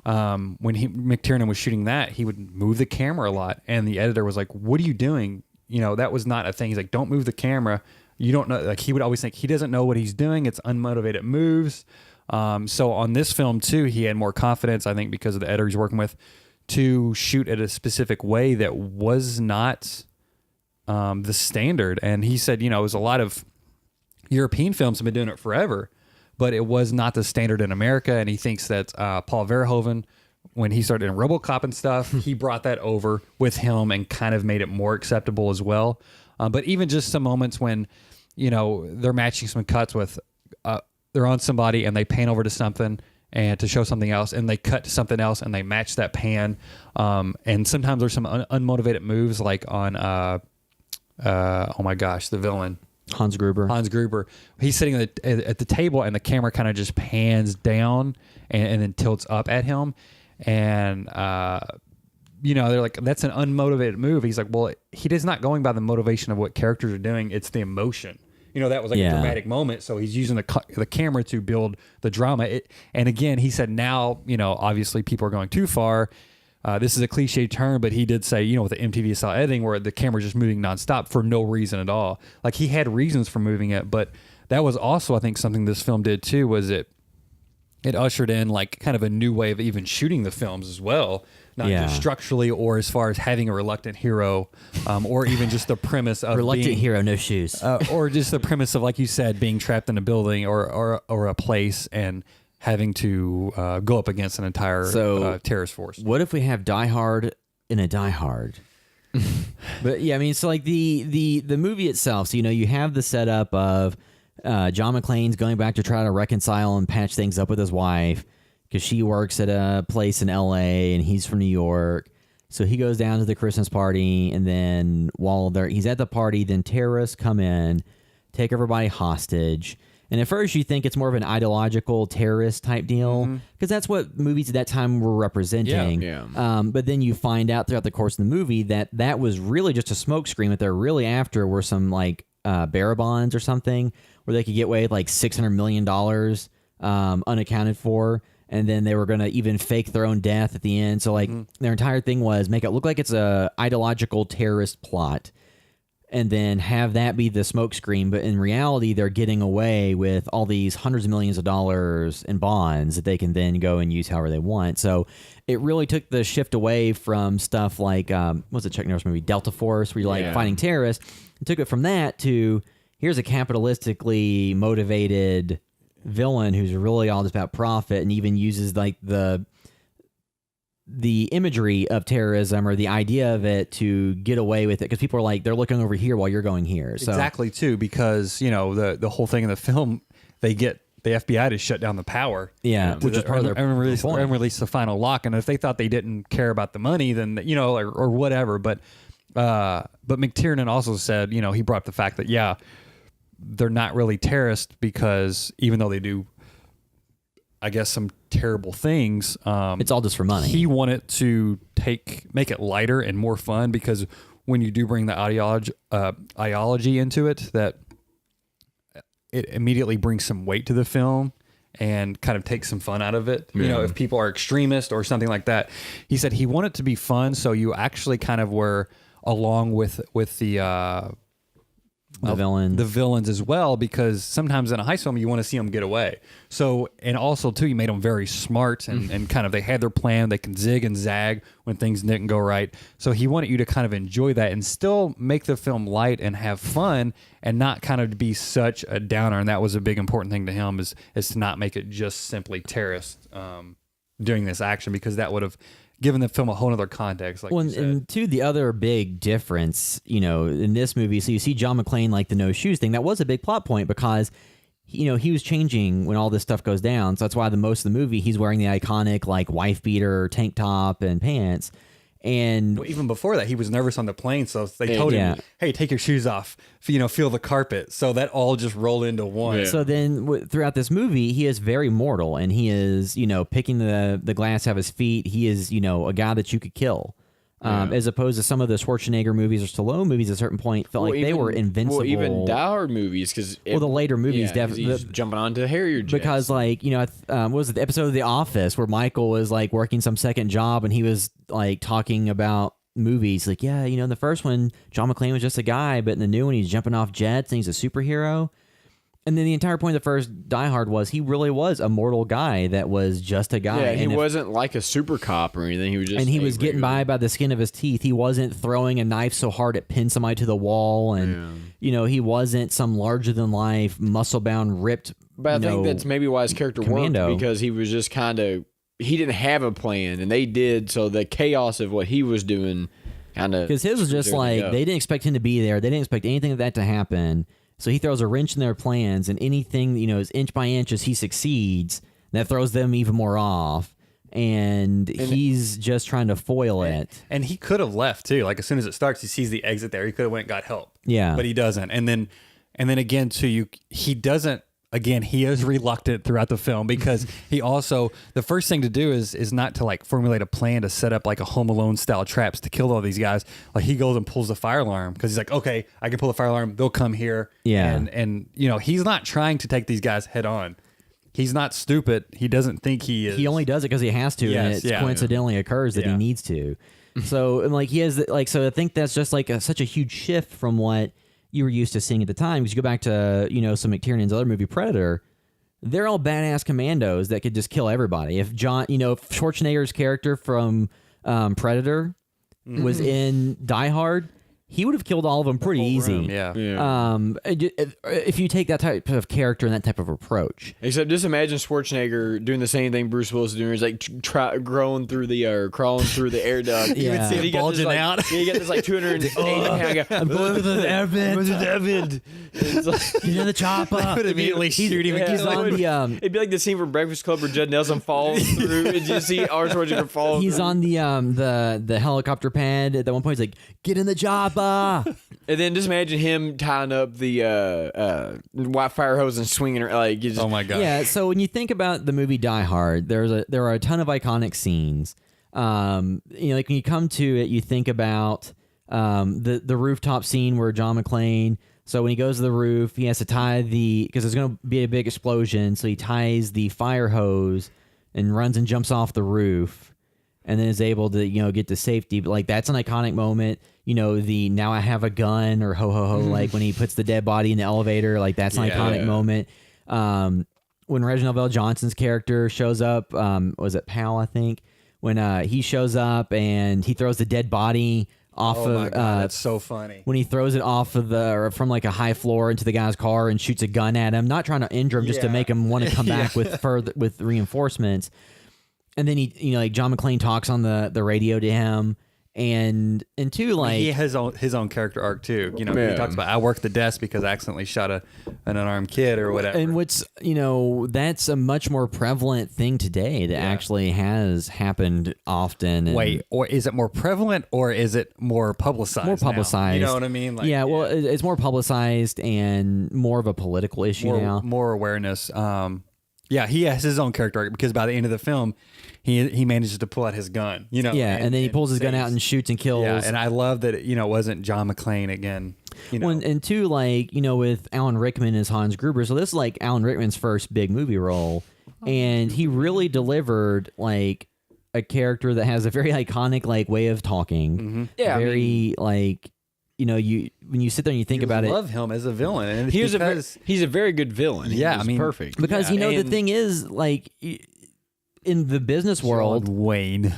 when McTiernan was shooting that, he would move the camera a lot, and the editor was like, "What are you doing? that was not a thing. He's like, don't move the camera. You don't know. Like, he would always think he doesn't know what he's doing. It's unmotivated moves. So on this film too, he had more confidence, I think, because of the editor he's working with, to shoot at a specific way that was not the standard. And he said, it was a lot of European films have been doing it forever, but it was not the standard in America. And he thinks that Paul Verhoeven, when he started in RoboCop and stuff, he brought that over with him and kind of made it more acceptable as well. But even just some moments when, they're matching some cuts with, they're on somebody and they pan over to something and to show something else, and they cut to something else and they match that pan. And sometimes there's some unmotivated moves, like on, oh my gosh, the villain. Hans Gruber. He's sitting at the table and the camera kind of just pans down and then tilts up at him. And, they're like, that's an unmotivated move. He's like, well, he is not going by the motivation of what characters are doing. It's the emotion. That was like a dramatic moment. So he's using the camera to build the drama. And again, he said now, obviously people are going too far. This is a cliche term, but he did say, with the MTV style editing where the camera's just moving nonstop for no reason at all. Like, he had reasons for moving it, but that was also, I think, something this film did too, was it ushered in like kind of a new way of even shooting the films as well. Not just structurally or as far as having a reluctant hero, or even just the premise of reluctant hero, no shoes. Or just the premise of, like you said, being trapped in a building or a place and having to go up against an entire terrorist force. What if we have Die Hard in a Die Hard? But yeah, I mean, so like the movie itself, so you have the setup of John McClane's going back to try to reconcile and patch things up with his wife, because she works at a place in LA and he's from New York. So he goes down to the Christmas party, and then while he's at the party, then terrorists come in, take everybody hostage. And at first you think it's more of an ideological terrorist type deal, because that's what movies at that time were representing. Yeah. But then you find out throughout the course of the movie that was really just a smokescreen. That they're really after were some like bearer bonds or something, where they could get away with like $600 million unaccounted for. And then they were going to even fake their own death at the end. So like their entire thing was make it look like it's a ideological terrorist plot, and then have that be the smokescreen. But in reality, they're getting away with all these hundreds of millions of dollars in bonds that they can then go and use however they want. So it really took the shift away from stuff like, what was it, Chuck Norris movie, Delta Force, where you're like fighting terrorists, and took it from that to here's a capitalistically motivated villain who's really all just about profit, and even uses like the imagery of terrorism or the idea of it to get away with it, because people are like, they're looking over here while you're going here. So exactly too, because the whole thing in the film, they get the FBI to shut down the power, which is part of their and release the final lock. And if they thought they didn't care about the money, then or whatever. But McTiernan also said, he brought up the fact that they're not really terrorists, because even though they do, I guess, some terrible things, it's all just for money. He wanted to make it lighter and more fun, because when you do bring the ideology into it, that it immediately brings some weight to the film and kind of takes some fun out of it. If people are extremists or something like that. He said he wanted it to be fun, so you actually kind of were along with the villains as well, because sometimes in a heist film you want to see them get away. So, and also too, you made them very smart and kind of, they had their plan, they can zig and zag when things didn't go right. So he wanted you to kind of enjoy that and still make the film light and have fun, and not kind of be such a downer. And that was a big important thing to him, is to not make it just simply terrorists doing this action, because that would have given the film a whole other context. Like you said. And two, the other big difference, in this movie, so you see John McClane, like the no shoes thing, that was a big plot point, because he was changing when all this stuff goes down. So that's why the most of the movie he's wearing the iconic like wife beater, tank top, and pants. And even before that, he was nervous on the plane, so they told him, "Hey, take your shoes off. Feel the carpet." So that all just rolled into one. Yeah. So then, throughout this movie, he is very mortal, and he is, picking the glass out of his feet. He is, a guy that you could kill. As opposed to some of the Schwarzenegger movies or Stallone movies, at a certain point felt like they were invincible. Well, even Die Hard movies, because the later movies definitely jumping onto Harrier jets. Because what was it, the episode of The Office where Michael was like working some second job, and he was like talking about movies, like, yeah, you know, in the first one, John McClane was just a guy, but in the new one, he's jumping off jets and he's a superhero. And then the entire point of the first Die Hard was he really was a mortal guy that was just a guy. Yeah, he and wasn't like a super cop or anything. He was just, and he was getting by the skin of his teeth. He wasn't throwing a knife so hard it pinned somebody to the wall, and you know, he wasn't some larger than life, muscle bound, ripped. But I think that's maybe why his character commando. worked, because he was just kind of, he didn't have a plan, and they did. So the chaos of what he was doing, kind of, because his was just like they didn't expect him to be there. They didn't expect anything of that to happen. So he throws a wrench in their plans, and anything, you know, is inch by inch as he succeeds, that throws them even more off. And he's just trying to foil it. And he could have left too. Like as soon as it starts, he sees the exit there. He could have went and got help. Yeah, but he doesn't. And then again too, he doesn't. Again, he is reluctant throughout the film because he also, the first thing to do is not to like formulate a plan to set up like a Home Alone style traps to kill all these guys. Like he goes and pulls the fire alarm because he's like, okay, I can pull the fire alarm. They'll come here. Yeah. And you know, he's not trying to take these guys head on. He's not stupid. He doesn't think he is. He only does it because he has to, and it coincidentally occurs that he needs to. So, and like he has, like, so I think that's just like such a huge shift from what you were used to seeing at the time. Because you go back to, you know, some McTiernan's other movie, Predator, they're all badass commandos that could just kill everybody. If John, you know, if Schwarzenegger's character from Predator was in Die Hard, he would have killed all of them pretty easy. If you take that type of character and that type of approach. Except just imagine Schwarzenegger doing the same thing Bruce Willis is doing. He's like growing through the crawling through the air duct. You would see it bulging out. Yeah, you get this like 280 pound guy. I'm going to the air vent. It's like, He's in the chopper. would immediately shoot him. yeah, He's like, on the it'd be like the scene from Breakfast Club where Judd Nelson falls through, and you see Arnold Schwarzenegger fall. He's through. on the helicopter pad. At one point, he's like, "Get in the chopper." And then just imagine him tying up the white fire hose and swinging her like. You just, Oh my god. Yeah. So when you think about the movie Die Hard, there are a ton of iconic scenes. You know, like when you come to it, you think about the rooftop scene where John McClane. So when he goes to the roof, he has to tie because there's going to be a big explosion. So he ties the fire hose and runs and jumps off the roof, and then is able to, you know, get to safety. But like that's an iconic moment. You know, the "now I have a gun" or "ho ho ho," like when he puts the dead body in the elevator, like that's an iconic moment. When Reginald Vell Johnson's character shows up, was it Pal? I think when he shows up and he throws the dead body off Oh my of god, that's so funny. when he throws it off of or from like a high floor into the guy's car and shoots a gun at him, not trying to injure him, just to Yeah. make him want to come back with reinforcements. And then he, you know, like John McClane talks on the radio to him, and two, like He has his own character arc too. You know, Yeah. he talks about I worked the desk because I accidentally shot an unarmed kid or whatever. And what's, you know, that's a much more prevalent thing today that actually has happened often. And Wait, or is it more prevalent or is it more publicized? more now? publicized. You know what I mean? Like, yeah, well, it's more publicized and more of a political issue now. more awareness. Yeah, he has his own character arc because by the end of the film, he manages to pull out his gun. You know, Yeah, and then he pulls his gun out and shoots and kills. Yeah, and I love that it wasn't John McClane again. You know, And two, like, you know, with Alan Rickman as Hans Gruber. So this is like Alan Rickman's first big movie role, and he really delivered like a character that has a very iconic like way of talking. Yeah, I very like, you know, when you sit there and you think about it, love him as a villain, and it's he's because a very good villain. Yeah, He's I mean, perfect. because Yeah, you know the and- thing is like in the business world, Wayne.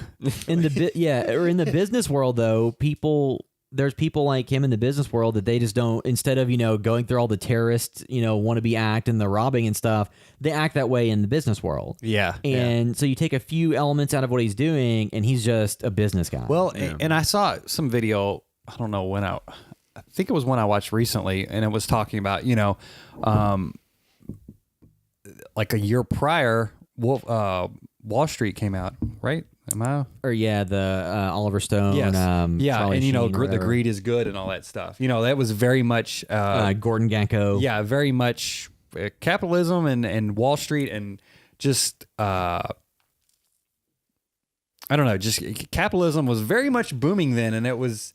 in the or in the business world though, there's people like him in the business world that they just don't, instead of, you know, going through all the terrorist, you know, wannabe act and the robbing and stuff, they act that way in the business world. Yeah, And so you take a few elements out of what he's doing and he's just a business guy. Well, and I saw some video. I don't know when I think it was one I watched recently, and it was talking about, you know, like a year prior, Wall Street came out, right? Am I? or yeah, the Oliver Stone. Yes. Yeah, Charlie and you know, Sheen or the whatever. greed is good and all that stuff. You know, that was very much, Gordon Gekko. yeah, very much capitalism and Wall Street and just. I don't know, just capitalism was very much booming then, and it was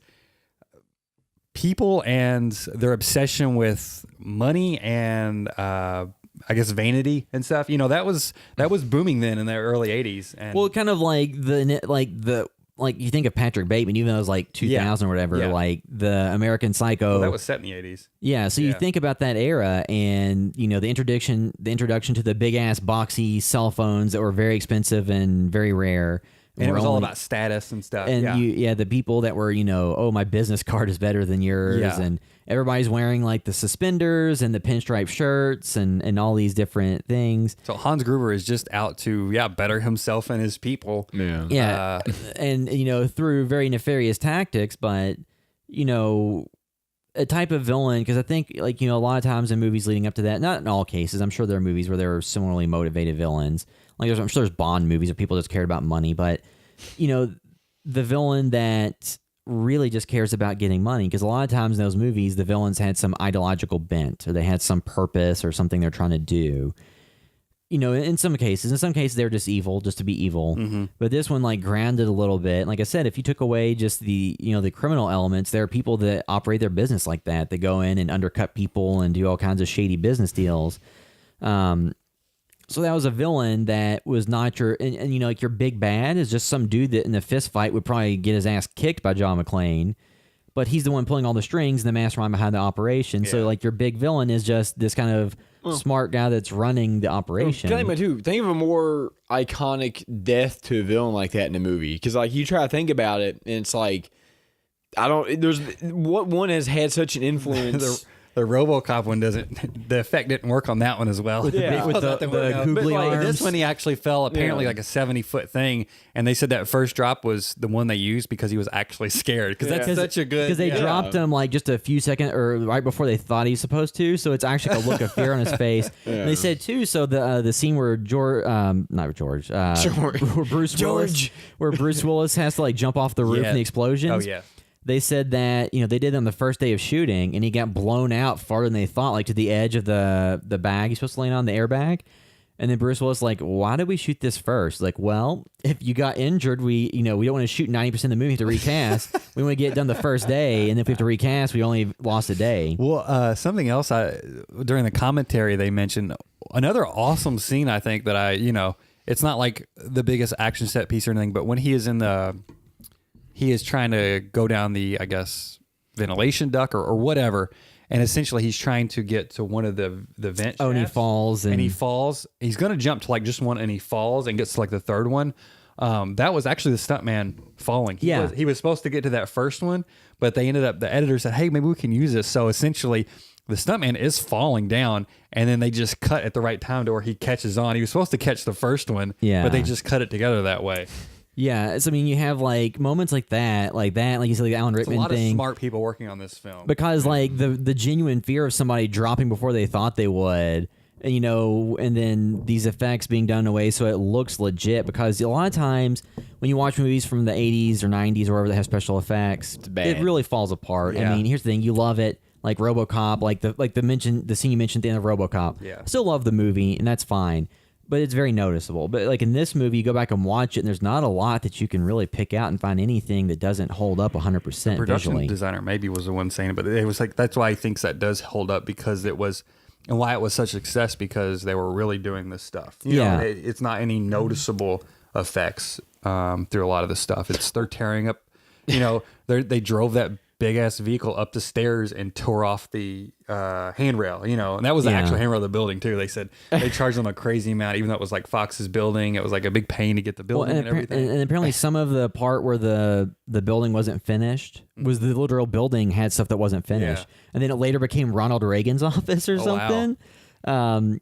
people and their obsession with money and I guess vanity and stuff. You know, that was booming then in the early 80s. And Well, kind of like the like you think of Patrick Bateman, even though it was like 2000 or whatever, Yeah. like the American Psycho. Well, that was set in the 80s. Yeah, so you Yeah. think about that era, and you know the introduction to the big ass boxy cell phones that were very expensive and very rare, And it were was all only- about status and stuff. and yeah. the people that were, oh, my business card is better than yours, Yeah. and everybody's wearing like the suspenders and the pinstripe shirts and all these different things. So Hans Gruber is just out to better himself and his people. Yeah, and through very nefarious tactics, but a type of villain, because I think like a lot of times in movies leading up to that, not in all cases, I'm sure there are movies where there are similarly motivated villains. Like I'm sure there's Bond movies where people just cared about money, but the villain that really just cares about getting money, because a lot of times in those movies the villains had some ideological bent or they had some purpose or something they're trying to do. In some cases they're just evil just to be evil. But this one like grounded a little bit. Like I said, if you took away just the the criminal elements, there are people that operate their business like that. They go in and undercut people and do all kinds of shady business deals. So that was a villain that was not your and like your big bad is just some dude that in a fist fight would probably get his ass kicked by John McClane, but he's the one pulling all the strings and the mastermind behind the operation. So like your big villain is just this kind of smart guy that's running the operation. Think of a more iconic death to a villain like that in a movie, because like you try to think about it and it's like there's what one has had such an influence. The RoboCop one doesn't. The effect didn't work on that one as well. with the googly But arms. this one he actually fell apparently like a 70-foot thing, and they said that first drop was the one they used because he was actually scared. Because that's such a good. Because they dropped him like just a few seconds or right before they thought he was supposed to, so it's actually a look of fear on his face. And they said too, so the scene where where Bruce Willis has to like jump off the roof in the explosions. Oh yeah. They said that they did it on the first day of shooting, and he got blown out farther than they thought, like to the edge of the bag he's supposed to lay on, the airbag. And then Bruce Willis like, why did we shoot this first? Like, well, if you got injured, we don't want to shoot 90% of the movie to recast. We want to get it done the first day, and if we have to recast, we only lost a day. Well, something else during the commentary they mentioned another awesome scene. I think that it's not like the biggest action set piece or anything, but when he is trying to go down the, I guess, ventilation duct or whatever, and essentially he's trying to get to one of the vent shafts. Oh, and he falls. And he falls. He's going to jump to like just one, and he falls and gets to like the third one. That was actually the stuntman falling. He was supposed to get to that first one, but the editor said, hey, maybe we can use this. So essentially the stuntman is falling down, and then they just cut at the right time to where he catches on. He was supposed to catch the first one, but they just cut it together that way. Yeah, so I mean, you have like moments like that, like you said, like the Alan Rickman a lot thing. of smart people working on this film because like the genuine fear of somebody dropping before they thought they would, and and then these effects being done in a way so it looks legit. Because a lot of times when you watch movies from the 80s or 90s or wherever that have special effects, it really falls apart. Yeah. I mean, here's the thing: you love it. Like RoboCop, the scene you mentioned at the end of RoboCop. Yeah. Still love the movie, and that's fine. But it's very noticeable. But like in this movie, you go back and watch it, and there's not a lot that you can really pick out and find anything that doesn't hold up 100% production visually. designer maybe was the one saying it, but it was like that's why he thinks that does hold up, because it was, and why it was such a success, because they were really doing this stuff. You know, it's not any noticeable effects through a lot of the stuff. They're tearing up. They drove that big ass vehicle up the stairs and tore off the handrail, and that was the actual handrail of the building too. They said they charged them a crazy amount, even though it was like Fox's building. It was like a big pain to get the building and everything. And apparently some of the part where the building wasn't finished was the literal building had stuff that wasn't finished. And then it later became Ronald Reagan's office or something. Wow.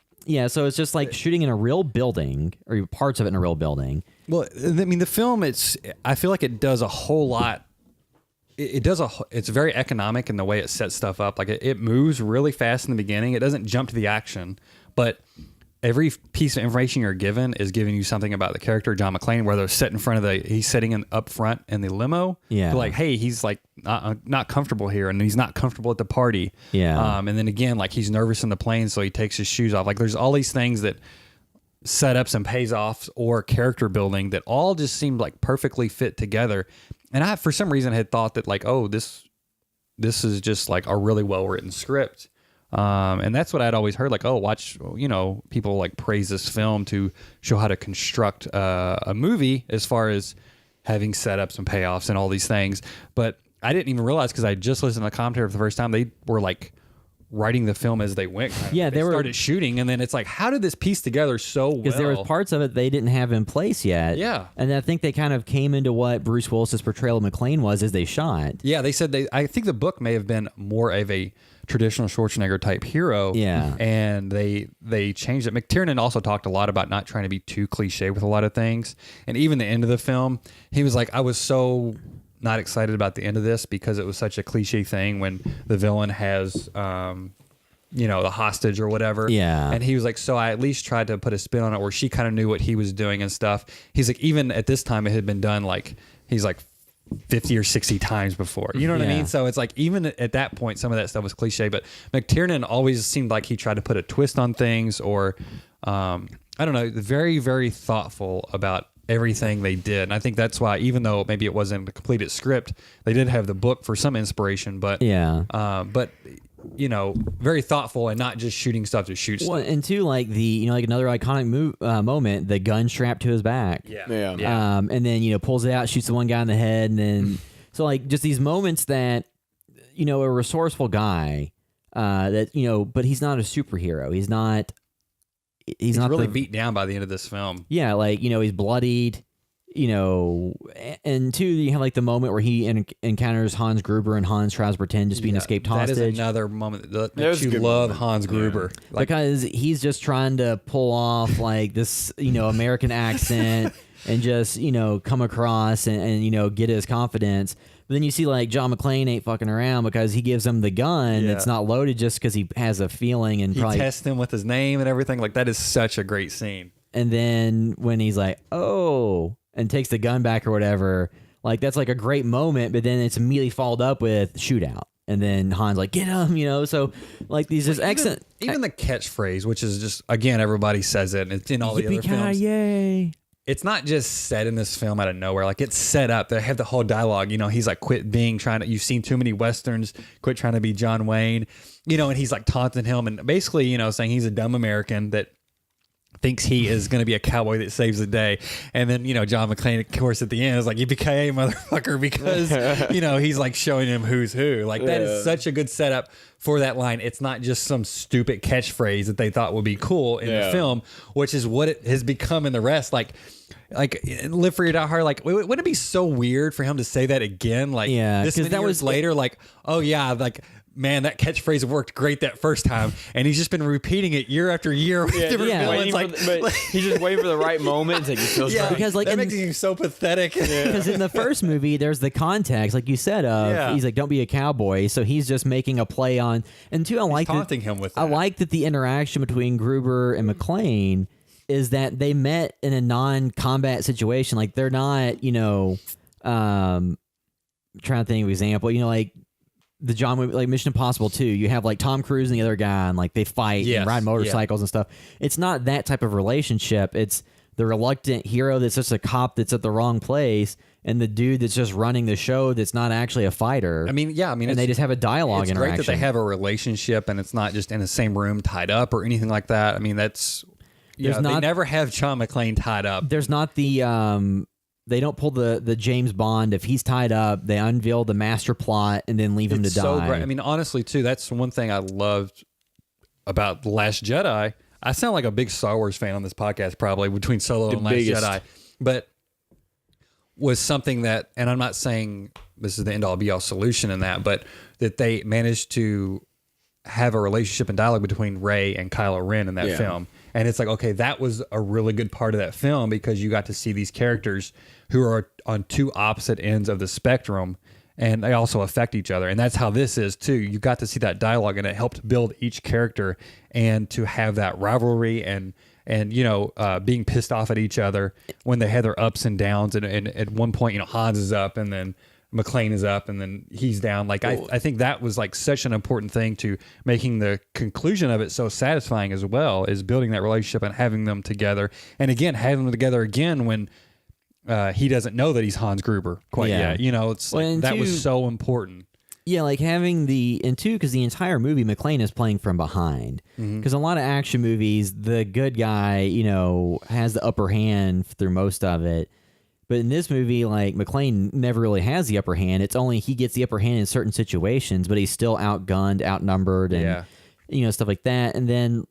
So it's just like shooting in a real building, or parts of it in a real building. Well, I mean, the film, I feel like it does a whole lot. It's very economic in the way it sets stuff up. Like it moves really fast in the beginning. It doesn't jump to the action, but every piece of information you're given is giving you something about the character, John McClane, where they're sitting in front of he's sitting up front in the limo. Yeah. Like, hey, he's like not comfortable here, and he's not comfortable at the party. Yeah. And then again, like he's nervous in the plane, so he takes his shoes off. Like there's all these things that setups and pays offs or character building that all just seemed like perfectly fit together. And I, for some reason, had thought that like, oh, this is just like a really well written script. And that's what I'd always heard. Like, oh, watch, people like praise this film to show how to construct a movie as far as having setups and payoffs and all these things. But I didn't even realize, because I just listened to the commentary for the first time, they were like writing the film as they went. Yeah, they started shooting, and then it's like, how did this piece together so well? Because there was parts of it they didn't have in place yet. Yeah. And I think they kind of came into what Bruce Willis's portrayal of McClane was as they shot. Yeah, they said I think the book may have been more of a traditional Schwarzenegger type hero. Yeah. And they changed it. McTiernan also talked a lot about not trying to be too cliche with a lot of things. And even the end of the film, he was like, I was so not excited about the end of this because it was such a cliche thing when the villain has the hostage or whatever. Yeah. And he was like, so I at least tried to put a spin on it where she kind of knew what he was doing and stuff. He's like, even at this time it had been done like, he's like 50 or 60 times before. You know what I Yeah. mean? So it's like, even at that point, some of that stuff was cliche, but McTiernan always seemed like he tried to put a twist on things, or I don't know, very, very thoughtful about everything they did. And I think that's why, even though maybe it wasn't a completed script, they did have the book for some inspiration, but but very thoughtful and not just shooting stuff to shoot Well, stuff. and two, like like another iconic moment, the gun strapped to his back. Yeah. And then pulls it out, shoots the one guy in the head, and then so like just these moments that a resourceful guy that but he's not a superhero. He's not really the, beat down by the end of this film. Yeah, like he's bloodied. And two, you have like the moment where he encounters Hans Gruber, and Hans tries to pretend just be an escaped hostage. That is another moment that There's makes a you good love moment. Hans Gruber. Like, because he's just trying to pull off like this, American accent and just, come across and get his confidence. But then you see like John McClane ain't fucking around because he gives him the gun. Yeah. It's not loaded just because he has a feeling and he probably tests him with his name and everything. Like, that is such a great scene. And then when he's like, oh, and takes the gun back or whatever, like that's like a great moment. But then it's immediately followed up with shootout. And then Han's like, get him, So like these just excellent. Even the catchphrase, which is just, again, everybody says it, and it's in all the other films. Yippee-ki-yay. It's not just said in this film out of nowhere. Like, it's set up. They have the whole dialogue. He's like, quit being you've seen too many Westerns, quit trying to be John Wayne, and he's like taunting him and basically, saying he's a dumb American that thinks he is going to be a cowboy that saves the day. And then, John McClane, of course, at the end is like, yippee-ki-yay, motherfucker, because, he's like showing him who's who. Like, that is such a good setup for that line. It's not just some stupid catchphrase that they thought would be cool in the film, which is what it has become in the rest. Like live for your die hard. Like, wouldn't it be so weird for him to say that again? Like, this many years later, like, oh yeah, like, man, that catchphrase worked great that first time, and he's just been repeating it year after year with different villains. But he's just waiting for the right moment. It feels right. Because like that makes him so pathetic. Because in the first movie, there's the context, like you said, of he's like, don't be a cowboy. So he's just making a play on. And two, I like taunting him with that. I like that the interaction between Gruber and McClane is that they met in a non-combat situation. Like they're not, trying to think of an example. Like the John Wick, like Mission Impossible 2, you have like Tom Cruise and the other guy, and like they fight and ride motorcycles and stuff. It's not that type of relationship. It's the reluctant hero that's just a cop that's at the wrong place, and the dude that's just running the show that's not actually a fighter. and they just have a dialogue it's interaction. great that they have a relationship, and it's not just in the same room tied up or anything like that. I mean, that's they never have John McClane tied up. There's not the they don't pull the James Bond. If he's tied up, they unveil the master plot and then leave him to die. So great. I mean, honestly, too, that's one thing I loved about The Last Jedi. I sound like a big Star Wars fan on this podcast, probably, between Solo and Last Jedi. But was something that, and I'm not saying this is the end-all be-all solution in that, but that they managed to have a relationship and dialogue between Rey and Kylo Ren in that film. And it's like, okay, that was a really good part of that film because you got to see these characters who are on two opposite ends of the spectrum, and they also affect each other. And that's how this is too. You got to see that dialogue, and it helped build each character, and to have that rivalry and being pissed off at each other when they had their ups and downs. And at one point, Hans is up, and then McClane is up, and then he's down. Like, I think that was like such an important thing to making the conclusion of it so satisfying as well, is building that relationship and having them together. And again, having them together again when he doesn't know that he's Hans Gruber quite yet. It's that was so important. Yeah, like having because the entire movie McClane is playing from behind. Because a lot of action movies, the good guy, has the upper hand through most of it. But in this movie, like McClane never really has the upper hand. It's only he gets the upper hand in certain situations, but he's still outgunned, outnumbered, and stuff like that. And then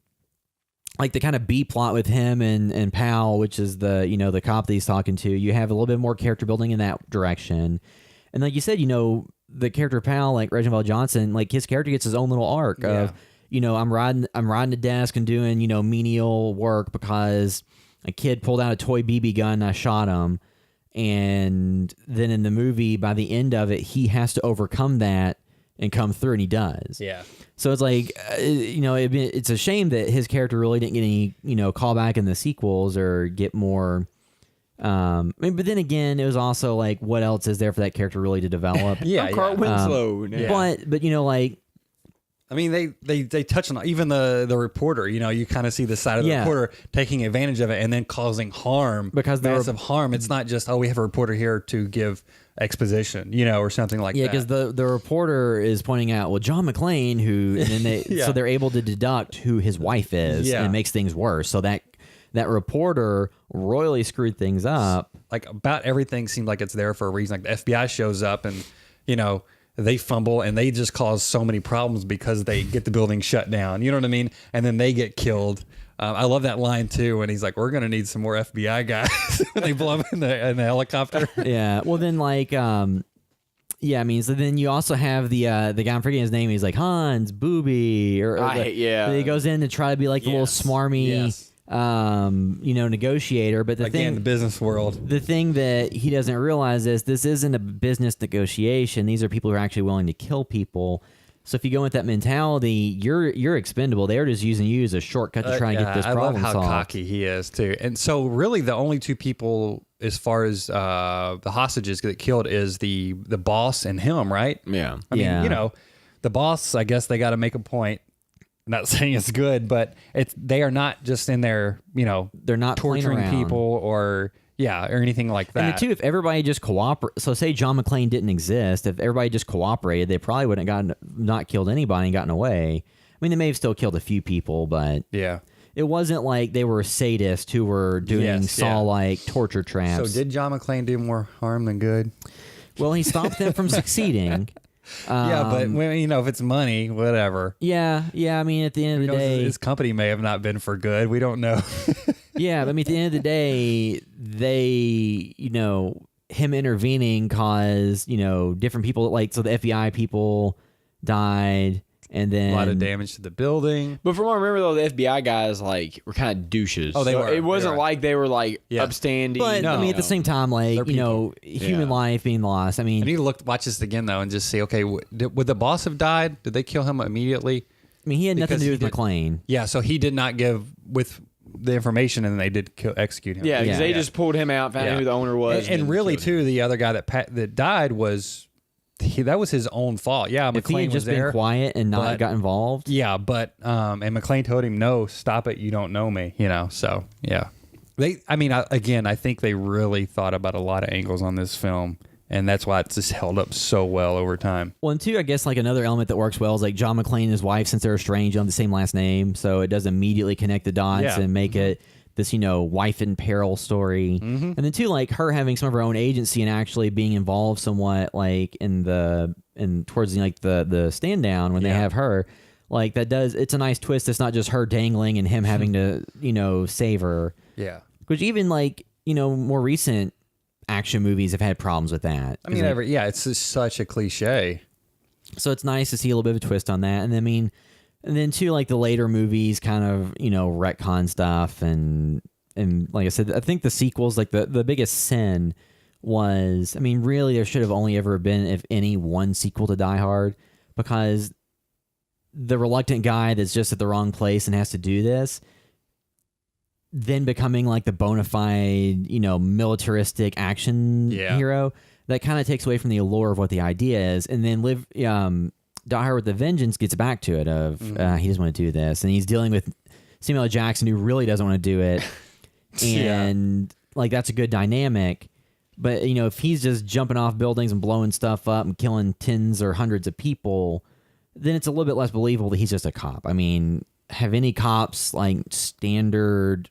like the kind of B plot with him and Powell, which is the the cop that he's talking to, you have a little bit more character building in that direction. And like you said, the character Powell, like Reginald Johnson, like his character gets his own little arc of I'm riding the desk and doing menial work because a kid pulled out a toy BB gun and I shot him. And then in the movie, by the end of it, he has to overcome that and come through, and he does. Yeah. So it's like, it's a shame that his character really didn't get any, callback in the sequels or get more. But then again, it was also like, what else is there for that character really to develop? Carl Winslow. But like. I mean, they touch on even the reporter. You kind of see the side of the reporter taking advantage of it and then causing harm because massive harm. It's not just we have a reporter here to give exposition, or something like that. Yeah, because the reporter is pointing out, well, John McClane, who, and then so they're able to deduct who his wife is, and it makes things worse. So that reporter royally screwed things up. Like about everything seemed like it's there for a reason. Like the FBI shows up and they fumble and they just cause so many problems because they get the building shut down. You know what I mean? And then they get killed. I love that line too when he's like, "We're gonna need some more FBI guys." When they blow up in the helicopter. Yeah. Well, then so then you also have the guy, I'm forgetting his name. He's like Hans Booby, he goes in to try to be like the little smarmy. Negotiator, but the business world. The thing that he doesn't realize is this isn't a business negotiation. These are people who are actually willing to kill people. So if you go with that mentality, you're expendable. They're just using you as a shortcut to try and get this problem solved. I love how cocky he is too. And so really the only two people as far as the hostages get killed is the boss and him, right? Yeah. I mean, the boss, I guess they got to make a point. I'm not saying it's good, but they are not just in there, they're not torturing people or anything like that. And if everybody just cooperate, so say John McClane didn't exist, if everybody just cooperated, they probably wouldn't have not killed anybody and gotten away. I mean, they may have still killed a few people, but it wasn't like they were sadists who were doing Saw-like torture traps. So did John McClane do more harm than good? Well, he stopped them from succeeding. But if it's money, whatever. Yeah. I mean, at the end of the day, his company may have not been for good. We don't know. Yeah, but I mean, at the end of the day, they, him intervening caused, different people, so the FBI people died, and then a lot of damage to the building. But from what I remember, though, the FBI guys were kind of douches. Oh, they were. It wasn't like they were upstanding. But I mean, at the same time, human life being lost. I mean, I need to watch this again though, and just see. Okay, would the boss have died? Did they kill him immediately? I mean, he had nothing to do with McClane. Yeah, so he did not give with the information, and they did execute him. Yeah, because they just pulled him out, found out who the owner was, and really too, the other guy that died was. That was his own fault. Yeah, if he had just been quiet and not got involved. Yeah, but and McClane told him, "No, stop it. You don't know me." So yeah. I think they really thought about a lot of angles on this film, and that's why it's just held up so well over time. Well, and two, I guess another element that works well is John McClane and his wife, since they're estranged, on the same last name, so it does immediately connect the dots and make it this, wife in peril story. And then two, her having some of her own agency and actually being involved somewhat towards the stand down when they have her, it's a nice twist. It's not just her dangling and him having to, save her. Yeah. Which even more recent action movies have had problems with that. I mean, it's just such a cliche. So it's nice to see a little bit of a twist on that. And then too, the later movies kind of, retcon stuff. And like I said, I think the sequels, the biggest sin was, I mean, really there should have only ever been, if any, one sequel to Die Hard, because the reluctant guy that's just at the wrong place and has to do this, then becoming the bona fide, militaristic action hero, that kind of takes away from the allure of what the idea is. And then Die Hard with a Vengeance gets back to it of he doesn't want to do this, and he's dealing with Samuel L. Jackson, who really doesn't want to do it, and that's a good dynamic. But if he's just jumping off buildings and blowing stuff up and killing tens or hundreds of people, then it's a little bit less believable that he's just a cop. I mean, have any cops standard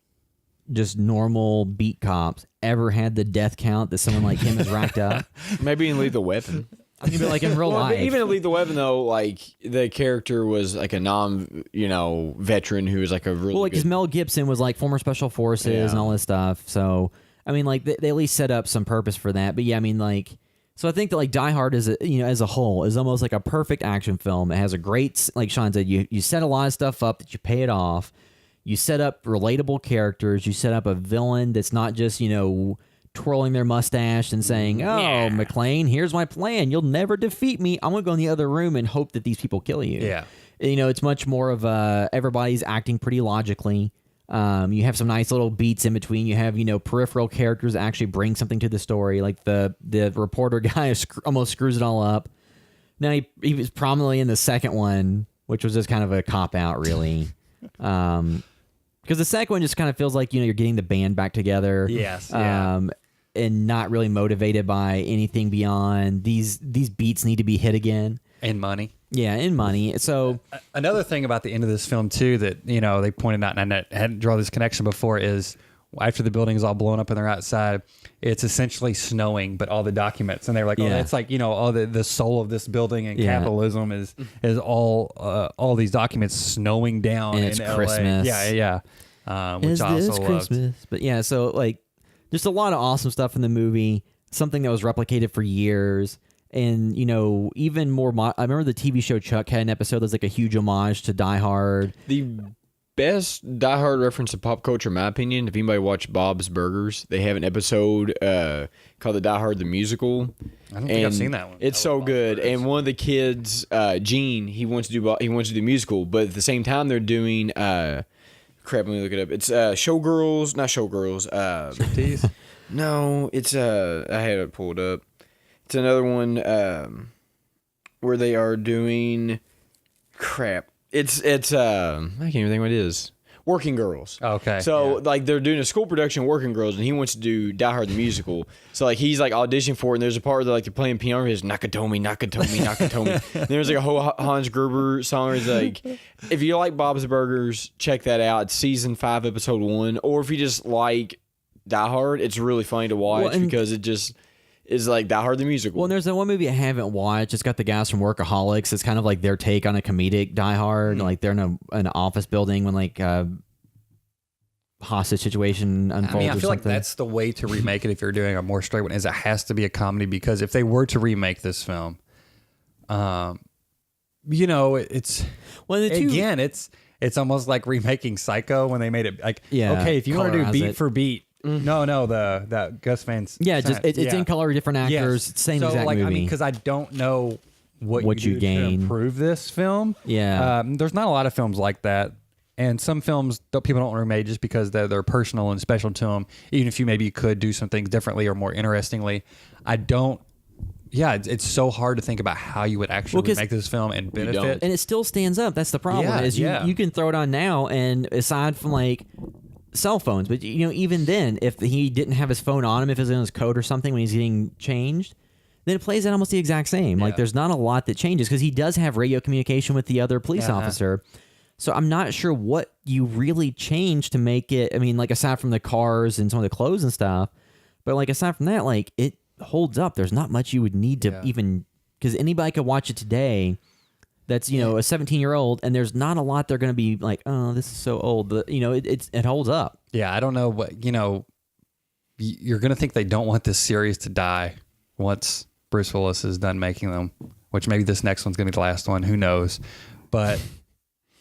just normal beat cops ever had the death count that someone like him has racked up. Maybe in Lethal Weapon. I mean, but like in real Well, life, but even in Lethal Weapon, though, like the character was like a veteran who was like a really well, like good. because Mel Gibson was like former special forces Yeah. and all this stuff. So I mean, like they at least set up some purpose for that. But yeah, I mean, like. So I think that like Die Hard as a whole is almost like a perfect action film. It has a great, like Sean said, you set a lot of stuff up that you pay it off. You set up relatable characters. You set up a villain that's not just twirling their mustache and saying, "Oh, McClane, here's my plan. You'll never defeat me. I'm gonna go in the other room and hope that these people kill you." Yeah. It's much more of everybody's acting pretty logically. You have some nice little beats in between. You have, peripheral characters that actually bring something to the story. Like the reporter guy almost screws it all up. Now he was prominently in the second one, which was just kind of a cop out, really. Because the second one just kind of feels like you're getting the band back together. Yes. Yeah. And not really motivated by anything beyond these beats need to be hit again. And money. Yeah, and money. So Another thing about the end of this film too that they pointed out, and I hadn't drawn this connection before, is after the building is all blown up and they're outside, it's essentially snowing, but all the documents, and they're like, Yeah. it's like all the soul of this building and Yeah. capitalism is all these documents snowing down And in it's LA. Christmas. Yeah. Which is I also this loved. Christmas? But yeah, so like just a lot of awesome stuff in the movie. Something that was replicated for years. And, even more, I remember the TV show Chuck had an episode that's like a huge homage to Die Hard. The best Die Hard reference to pop culture, in my opinion, if anybody watched Bob's Burgers, they have an episode called the Die Hard the Musical. I don't think I've seen that one. It's so good. And one of the kids, Gene, he wants to do musical, but at the same time they're doing crap. Let me look it up. It's Showgirls, not Showgirls. Tease? No, it's I had it pulled up. It's another one where they are doing crap. It's I can't even think what it is. Working Girls. Okay. So yeah. like they're doing a school production of Working Girls, and he wants to do Die Hard the musical. So like he's like auditioning for it, and there's a part where they're playing piano. He's Nakatomi, Nakatomi, Nakatomi. And there's like a whole Hans Gruber song. Where he's like, if you like Bob's Burgers, check that out. It's season 5, episode 1. Or if you just like Die Hard, it's really funny to watch because it just is like Die Hard the musical. Well, and there's that one movie I haven't watched. It's got the guys from Workaholics. It's kind of like their take on a comedic Die Hard. Like they're in an office building when like hostage situation unfolds. I mean, I or feel like something. that's the way to remake it if you're doing a more straight one, is it has to be a comedy, because if they were to remake this film, it's well, the two, again, it's almost like remaking Psycho when they made it like, Yeah, okay, if you want to do colorize beat it. for beat, that Gus Van's, yeah, just it's yeah. in color, different actors, Yes. same so, exact like, movie. I mean, because I don't know what you do gain. to improve this film. Yeah. There's not a lot of films like that. And some films people don't remake just because they're personal and special to them. Even if you maybe could do some things differently or more interestingly, I don't. Yeah, it's so hard to think about how you would actually remake this film and benefit. and it still stands up. That's the problem. Yeah, is yeah. you can throw it on now, and aside from like cell phones, but even then, if he didn't have his phone on him, if it was in his coat or something when he's getting changed, then it plays out almost the exact same. Like there's not a lot that changes because he does have radio communication with the other police officer. So I'm not sure what you really change to make it. I mean, like aside from the cars and some of the clothes and stuff, but like aside from that, like it holds up. There's not much you would need to even, because anybody could watch it today. That's a 17-year-old, and there's not a lot they're going to be like, oh, this is so old. But it holds up. Yeah, I don't know what you're going to think they don't want this series to die once Bruce Willis is done making them, which maybe this next one's going to be the last one. Who knows? But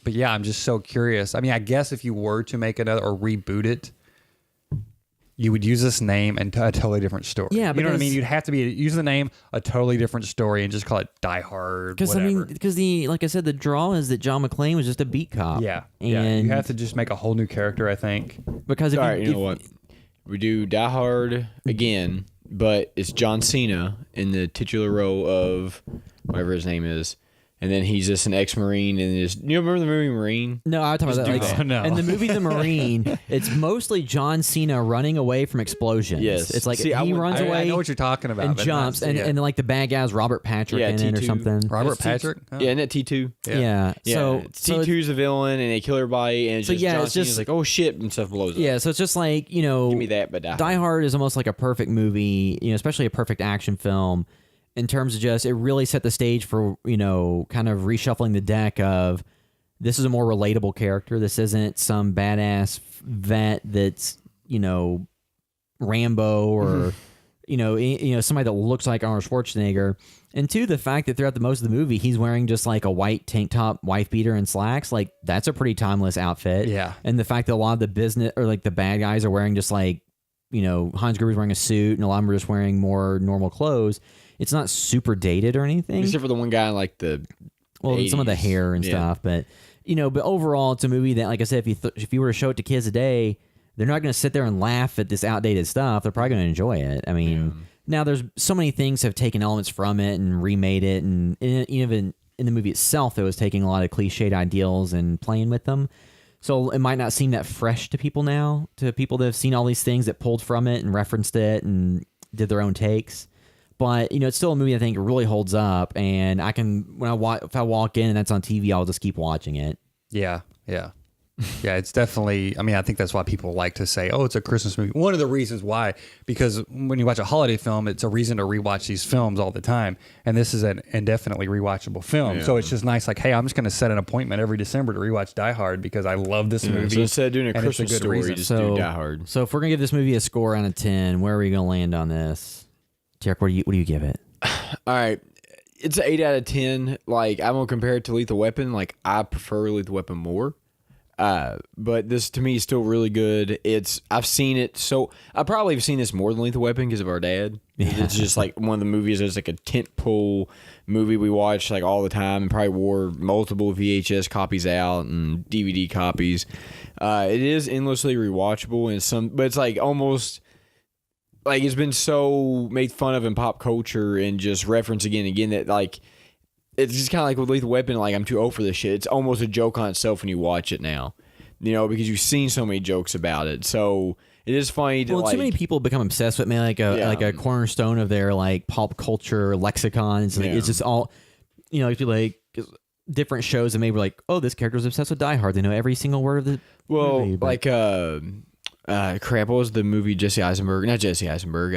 yeah, I'm just so curious. I mean, I guess if you were to make another or reboot it, you would use this name and a totally different story. Yeah, you know what I mean? because- You'd have to use the name, a totally different story, and just call it Die Hard. Because like I said, the draw is that John McClane was just a beat cop. Yeah, and you have to just make a whole new character, I think. because if All right, you know what? We do Die Hard again, but it's John Cena in the titular role of whatever his name is. and then he's just an ex-Marine, and you remember the movie Marine? No, I was talking about do that. that. No. In the movie The Marine, it's mostly John Cena running away from explosions. Yes. It's like See, I he would- runs away. I know what you're talking about. and but jumps, not- and, yeah. and then like the bad guy's Robert Patrick Yeah, in it or T2. something. Robert It's Patrick. Oh. Yeah, isn't it T2? Yeah. Yeah, So T2's the villain, and they kill everybody, and it's So, just yeah, John it's Cena's just- like, oh shit, and stuff blows up. yeah, so it's just like Give me that, but Die Hard is almost like a perfect movie, especially a perfect action film in terms of just it really set the stage for, kind of reshuffling the deck of this is a more relatable character. This isn't some badass vet that's, Rambo or somebody that looks like Arnold Schwarzenegger. And two, the fact that throughout the most of the movie he's wearing just like a white tank top, wife beater, and slacks, like that's a pretty timeless outfit. Yeah. And the fact that a lot of the business or like the bad guys are wearing just like, Hans Gruber's wearing a suit and a lot of them are just wearing more normal clothes. It's not super dated or anything. except for the one guy in like the Some of the 80s. hair and Yeah. stuff, but but overall, it's a movie that, like I said, if you were to show it to kids today, they're not going to sit there and laugh at this outdated stuff. They're probably going to enjoy it. I mean, now there's so many things have taken elements from it and remade it, and even in the movie itself, it was taking a lot of cliched ideals and playing with them. So it might not seem that fresh to people now, to people that have seen all these things that pulled from it and referenced it and did their own takes. But it's still a movie I think really holds up, and I can if I walk in and that's on TV, I'll just keep watching it. Yeah. Yeah, it's definitely, I think that's why people like to say, oh, it's a Christmas movie. One of the reasons why, because when you watch a holiday film, it's a reason to rewatch these films all the time. And this is an indefinitely rewatchable film. So it's just nice, like, hey, I'm just going to set an appointment every December to rewatch Die Hard because I love this movie. So instead of doing a and it's Christmas good story, reason. just So, do Die Hard. So if we're gonna give this movie a score out of 10, where are we gonna land on this? Jack, what do you give it? All right. It's an 8 out of 10. Like, I'm going to compare it to Lethal Weapon. Like, I prefer Lethal Weapon more. But this, to me, is still really good. I've seen it, so I probably have seen this more than Lethal Weapon because of our dad. It's just like one of the movies that's like a tentpole movie we watch like all the time, and probably wore multiple VHS copies out and DVD copies. It is endlessly rewatchable, but it's like almost like it's been so made fun of in pop culture and just referenced again and again that like it's just kind of like with Lethal Weapon. Like, I'm too old for this shit. It's almost a joke on itself when you watch it now, because you've seen so many jokes about it. So it is funny to Well, too many people become obsessed with like a cornerstone of their like pop culture lexicon. It's, like, it's just all, if you like different shows, and maybe like, oh, this character's obsessed with Die Hard. They know every single word of the movie. But crap, what was the movie Jesse Eisenberg? Not Jesse Eisenberg.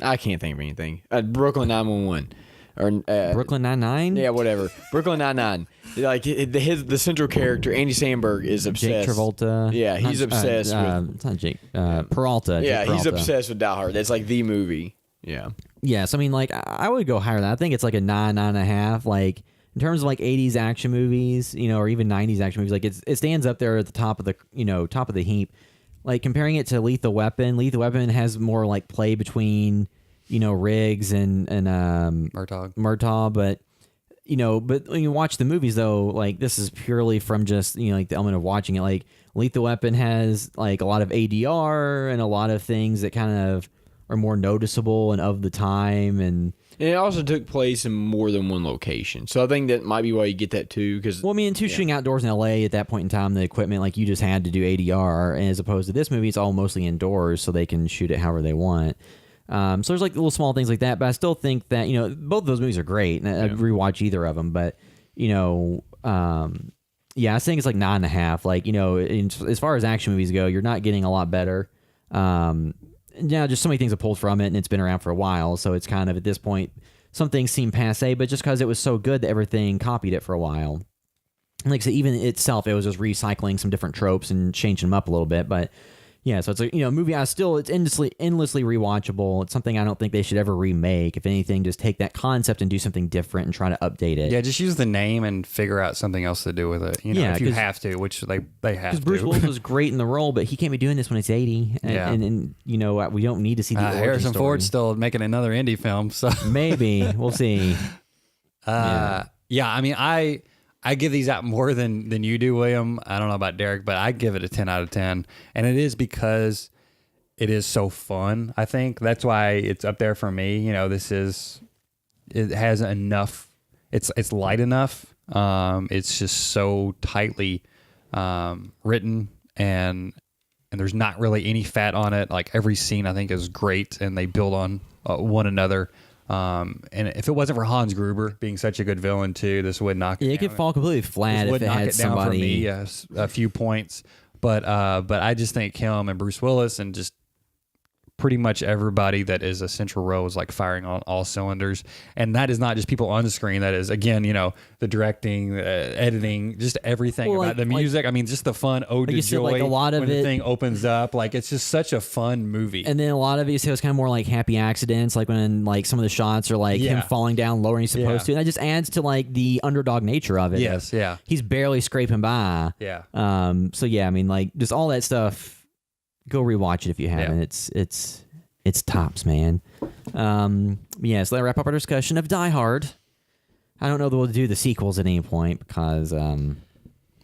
I can't think of anything. Brooklyn 911. Or Brooklyn Nine-Nine? Yeah, whatever. Brooklyn Nine-Nine. Like the central character, Andy Samberg, is obsessed. Jake Travolta. Yeah, he's obsessed with. It's not Jake. Peralta. Yeah, Jake he's Peralta. obsessed with Die Hard. That's like the movie. Yeah. Yes, I mean, like I would go higher than that. I think it's like a 9.5. Like in terms of like 80s action movies, or even 90s action movies, like it stands up there at the top of the heap. Like comparing it to Lethal Weapon has more like play between Riggs and Murtaugh, but when you watch the movies though, like this is purely from just like the element of watching it. Like Lethal Weapon has like a lot of ADR and a lot of things that kind of are more noticeable and of the time, and it also took place in more than one location. So I think that might be why you get that too. Because shooting outdoors in LA at that point in time, the equipment, like you just had to do ADR, and as opposed to this movie, it's all mostly indoors, so they can shoot it however they want. So there's like little small things like that, but I still think that both of those movies are great, and I'd rewatch either of them. But I think it's like 9.5. Like as far as action movies go, you're not getting a lot better. Just so many things have pulled from it, and it's been around for a while, so it's kind of at this point some things seem passe. But just because it was so good that everything copied it for a while. Like I said, even itself, it was just recycling some different tropes and changing them up a little bit, but. Yeah, so it's a movie. It's endlessly rewatchable. It's something I don't think they should ever remake. If anything, just take that concept and do something different and try to update it. Yeah, just use the name and figure out something else to do with it. If you have to, which they have to. Because Bruce Willis was great in the role, but he can't be doing this when he's 80. And we don't need to see the origin Harrison story. Ford's still making another indie film, so maybe we'll see. I give these out more than you do, William. I don't know about Derek, but I give it a 10 out of 10. And it is because it is so fun. I think that's why it's up there for me. It has enough it's light enough. It's just so tightly written, and there's not really any fat on it. Like every scene I think is great, and they build on one another. And if it wasn't for Hans Gruber being such a good villain too, this would knock it down. It could fall completely flat This if would it knock had it down for somebody. me a few points. But I just think him and Bruce Willis and just pretty much everybody that is a central role is like firing on all cylinders. And that is not just people on the screen. That is, again, the directing, editing, just everything Well, about the music. I mean, just the fun ode to you said, joy like, a lot of when it- the thing opens up. Like, it's just such a fun movie. And then a lot of it, it was kind of more like happy accidents, like when like some of the shots are like him Yeah. falling down lower than he's supposed to. And that just adds to like the underdog nature of it. Yes, yeah. He's barely scraping by. Yeah. So yeah, I mean, like just all that stuff. Go rewatch it if you haven't. Yeah. It's tops, man. Yeah, so that wrap up our discussion of Die Hard. I don't know that we'll do the sequels at any point because I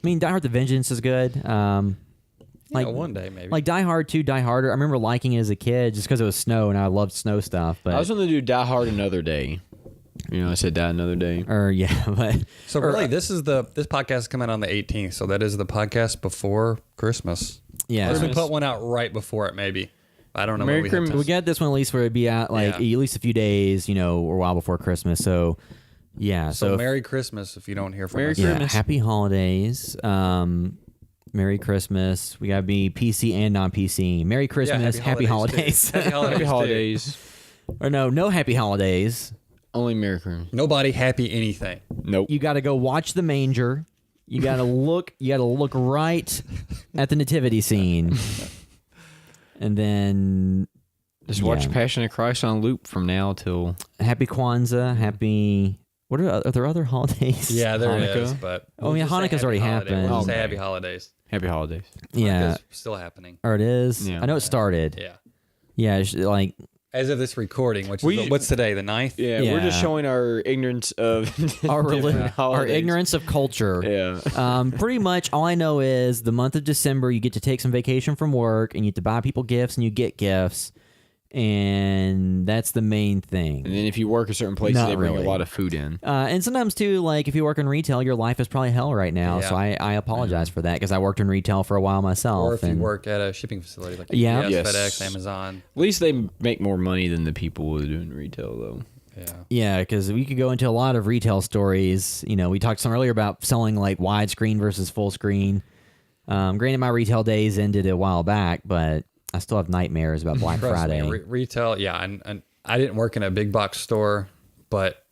mean, Die Hard: The Vengeance is good. Like one day maybe. Like Die Hard 2, Die Harder. I remember liking it as a kid just because it was snow and I loved snow stuff. But I was going to do Die Hard Another Day. I said Die Another Day. or yeah, but So really, this podcast is coming on the 18th. So that is the podcast before Christmas. yeah. Or we put one out right before it, maybe. I don't know. Merry what we have Christmas. We got this one at least where it'd be out like Yeah. at least a few days, or a while before Christmas. So yeah, So if- Merry Christmas if you don't hear from Merry us. yeah, Christmas. happy holidays. Merry Christmas. We gotta be PC and non-PC. Merry Christmas. Happy holidays. too. Happy holidays. Happy too. holidays. Or no happy holidays. Only Merry Christmas. Nobody happy anything. Nope. You got to go watch the manger. You got to look. You got to look right at the nativity scene, and then Just watch yeah. Passion of Christ on loop from now till Happy Kwanzaa. Happy. What are there other holidays? Yeah, there Hanukkah. is. But Oh, yeah, just say Hanukkah's happy already holidays. happened. We'll just say Okay. happy holidays. Happy Holidays. Yeah. Hanukkah's still happening. Or it is. Yeah. I know it started. Yeah. Yeah. Like As of this recording, which We- is what's today, the 9th? Yeah, we're just Yeah. showing our ignorance of our different our holidays. ignorance of culture. Yeah. Pretty much all I know is the month of December you get to take some vacation from work and you get to buy people gifts and you get gifts, and that's the main thing. And then if you work a certain place, Not they bring really. a lot of food in. And sometimes too, like if you work in retail, your life is probably hell right now. Yeah. So I apologize for that because I worked in retail for a while myself. Or if you and work at a shipping facility like Yeah. UPS, Yes. FedEx, Amazon. At least they make more money than the people who do in retail, though. Yeah. yeah, because we could go into a lot of retail stories. We talked some earlier about selling like widescreen versus full screen. Granted, my retail days ended a while back, but I still have nightmares about Black Trust Friday. me, retail, yeah. And I didn't work in a big box store, but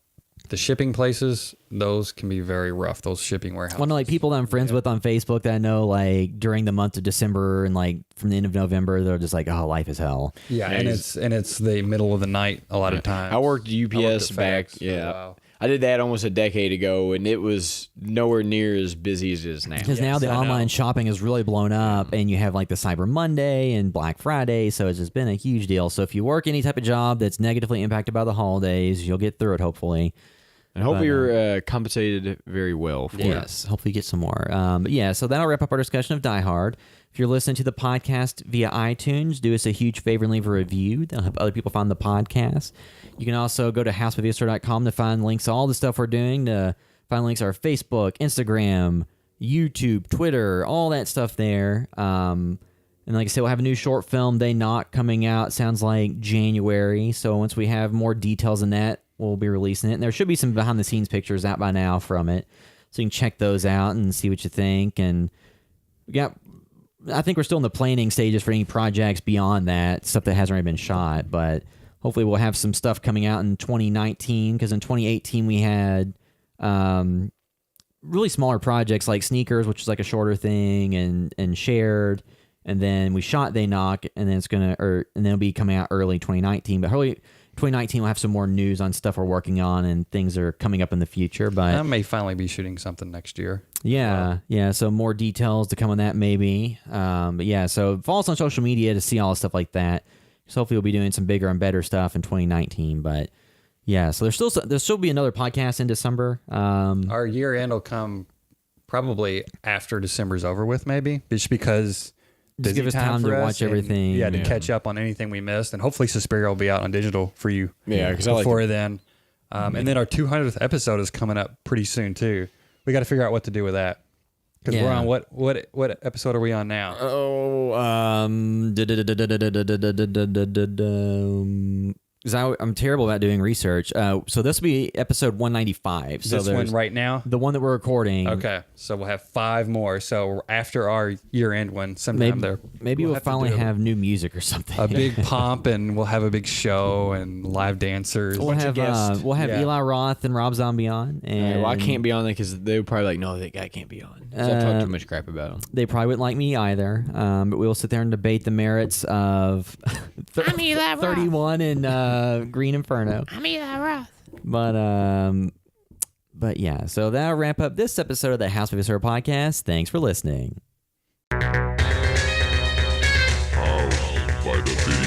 the shipping places, those can be very rough. Those shipping warehouses. One of like people that I'm friends with on Facebook that I know like during the month of December and like from the end of November, they're just like, oh, life is hell. Yeah, Yeah, and it's the middle of the night a lot of times. I worked UPS at back. FedEx for a Yeah. while. I did that almost a decade ago, and it was nowhere near as busy as it is now. Because now the I know. online shopping is really blown up, and you have like the Cyber Monday and Black Friday, so it's just been a huge deal. So if you work any type of job that's negatively impacted by the holidays, you'll get through it hopefully. And hopefully you're compensated very well for it. Yes, hopefully you get some more. But yeah, so that'll wrap up our discussion of Die Hard. If you're listening to the podcast via iTunes, do us a huge favor and leave a review. That'll help other people find the podcast. You can also go to houseoftheaster.com to find links to all the stuff we're doing, to find links to our Facebook, Instagram, YouTube, Twitter, all that stuff there. And like I said, we'll have a new short film, They Knock, coming out. Sounds like January. So once we have more details on that, we'll be releasing it. And there should be some behind-the-scenes pictures out by now from it. So you can check those out and see what you think. And we got... I think we're still in the planning stages for any projects beyond that, stuff that hasn't already been shot, but hopefully we'll have some stuff coming out in 2019, because in 2018 we had really smaller projects like Sneakers, which is like a shorter thing, and Shared, and then we shot They Knock, and then and then it'll be coming out early 2019, but early 2019 we'll have some more news on stuff we're working on and things that are coming up in the future, but I may finally be shooting something next year. yeah. So more details to come on that maybe. But yeah, so follow us on social media to see all the stuff like that. So hopefully we'll be doing some bigger and better stuff in 2019. But yeah, so there'll still be another podcast in December. Our year end will come probably after December's over with, maybe, just because Just give busy us time for to us watch and, everything. to catch up on anything we missed, and hopefully Suspiria will be out on digital for you. Yeah, 'cause I like before then. And then our 200th episode is coming up pretty soon too. We got to figure out what to do with that. Because we're on what episode are we on now? I'm terrible about doing research. So this will be episode 195. So This one right now? the one that we're recording. Okay, so we'll have 5 more. So after our year-end one, sometime there. Maybe we'll have to finally do have new music or something. a big pomp, and we'll have a big show and live dancers. We'll have Yeah. Eli Roth and Rob Zombie on. And Well, I can't be on there because they were probably like, no, that guy can't be on. 'Cause I talk too much crap about him. They probably wouldn't like me either. But we will sit there and debate the merits of 31 and Green Inferno. I'm Eli Roth. But yeah, so that'll wrap up this episode of the House of Viscera podcast. Thanks for listening. House by the Beat.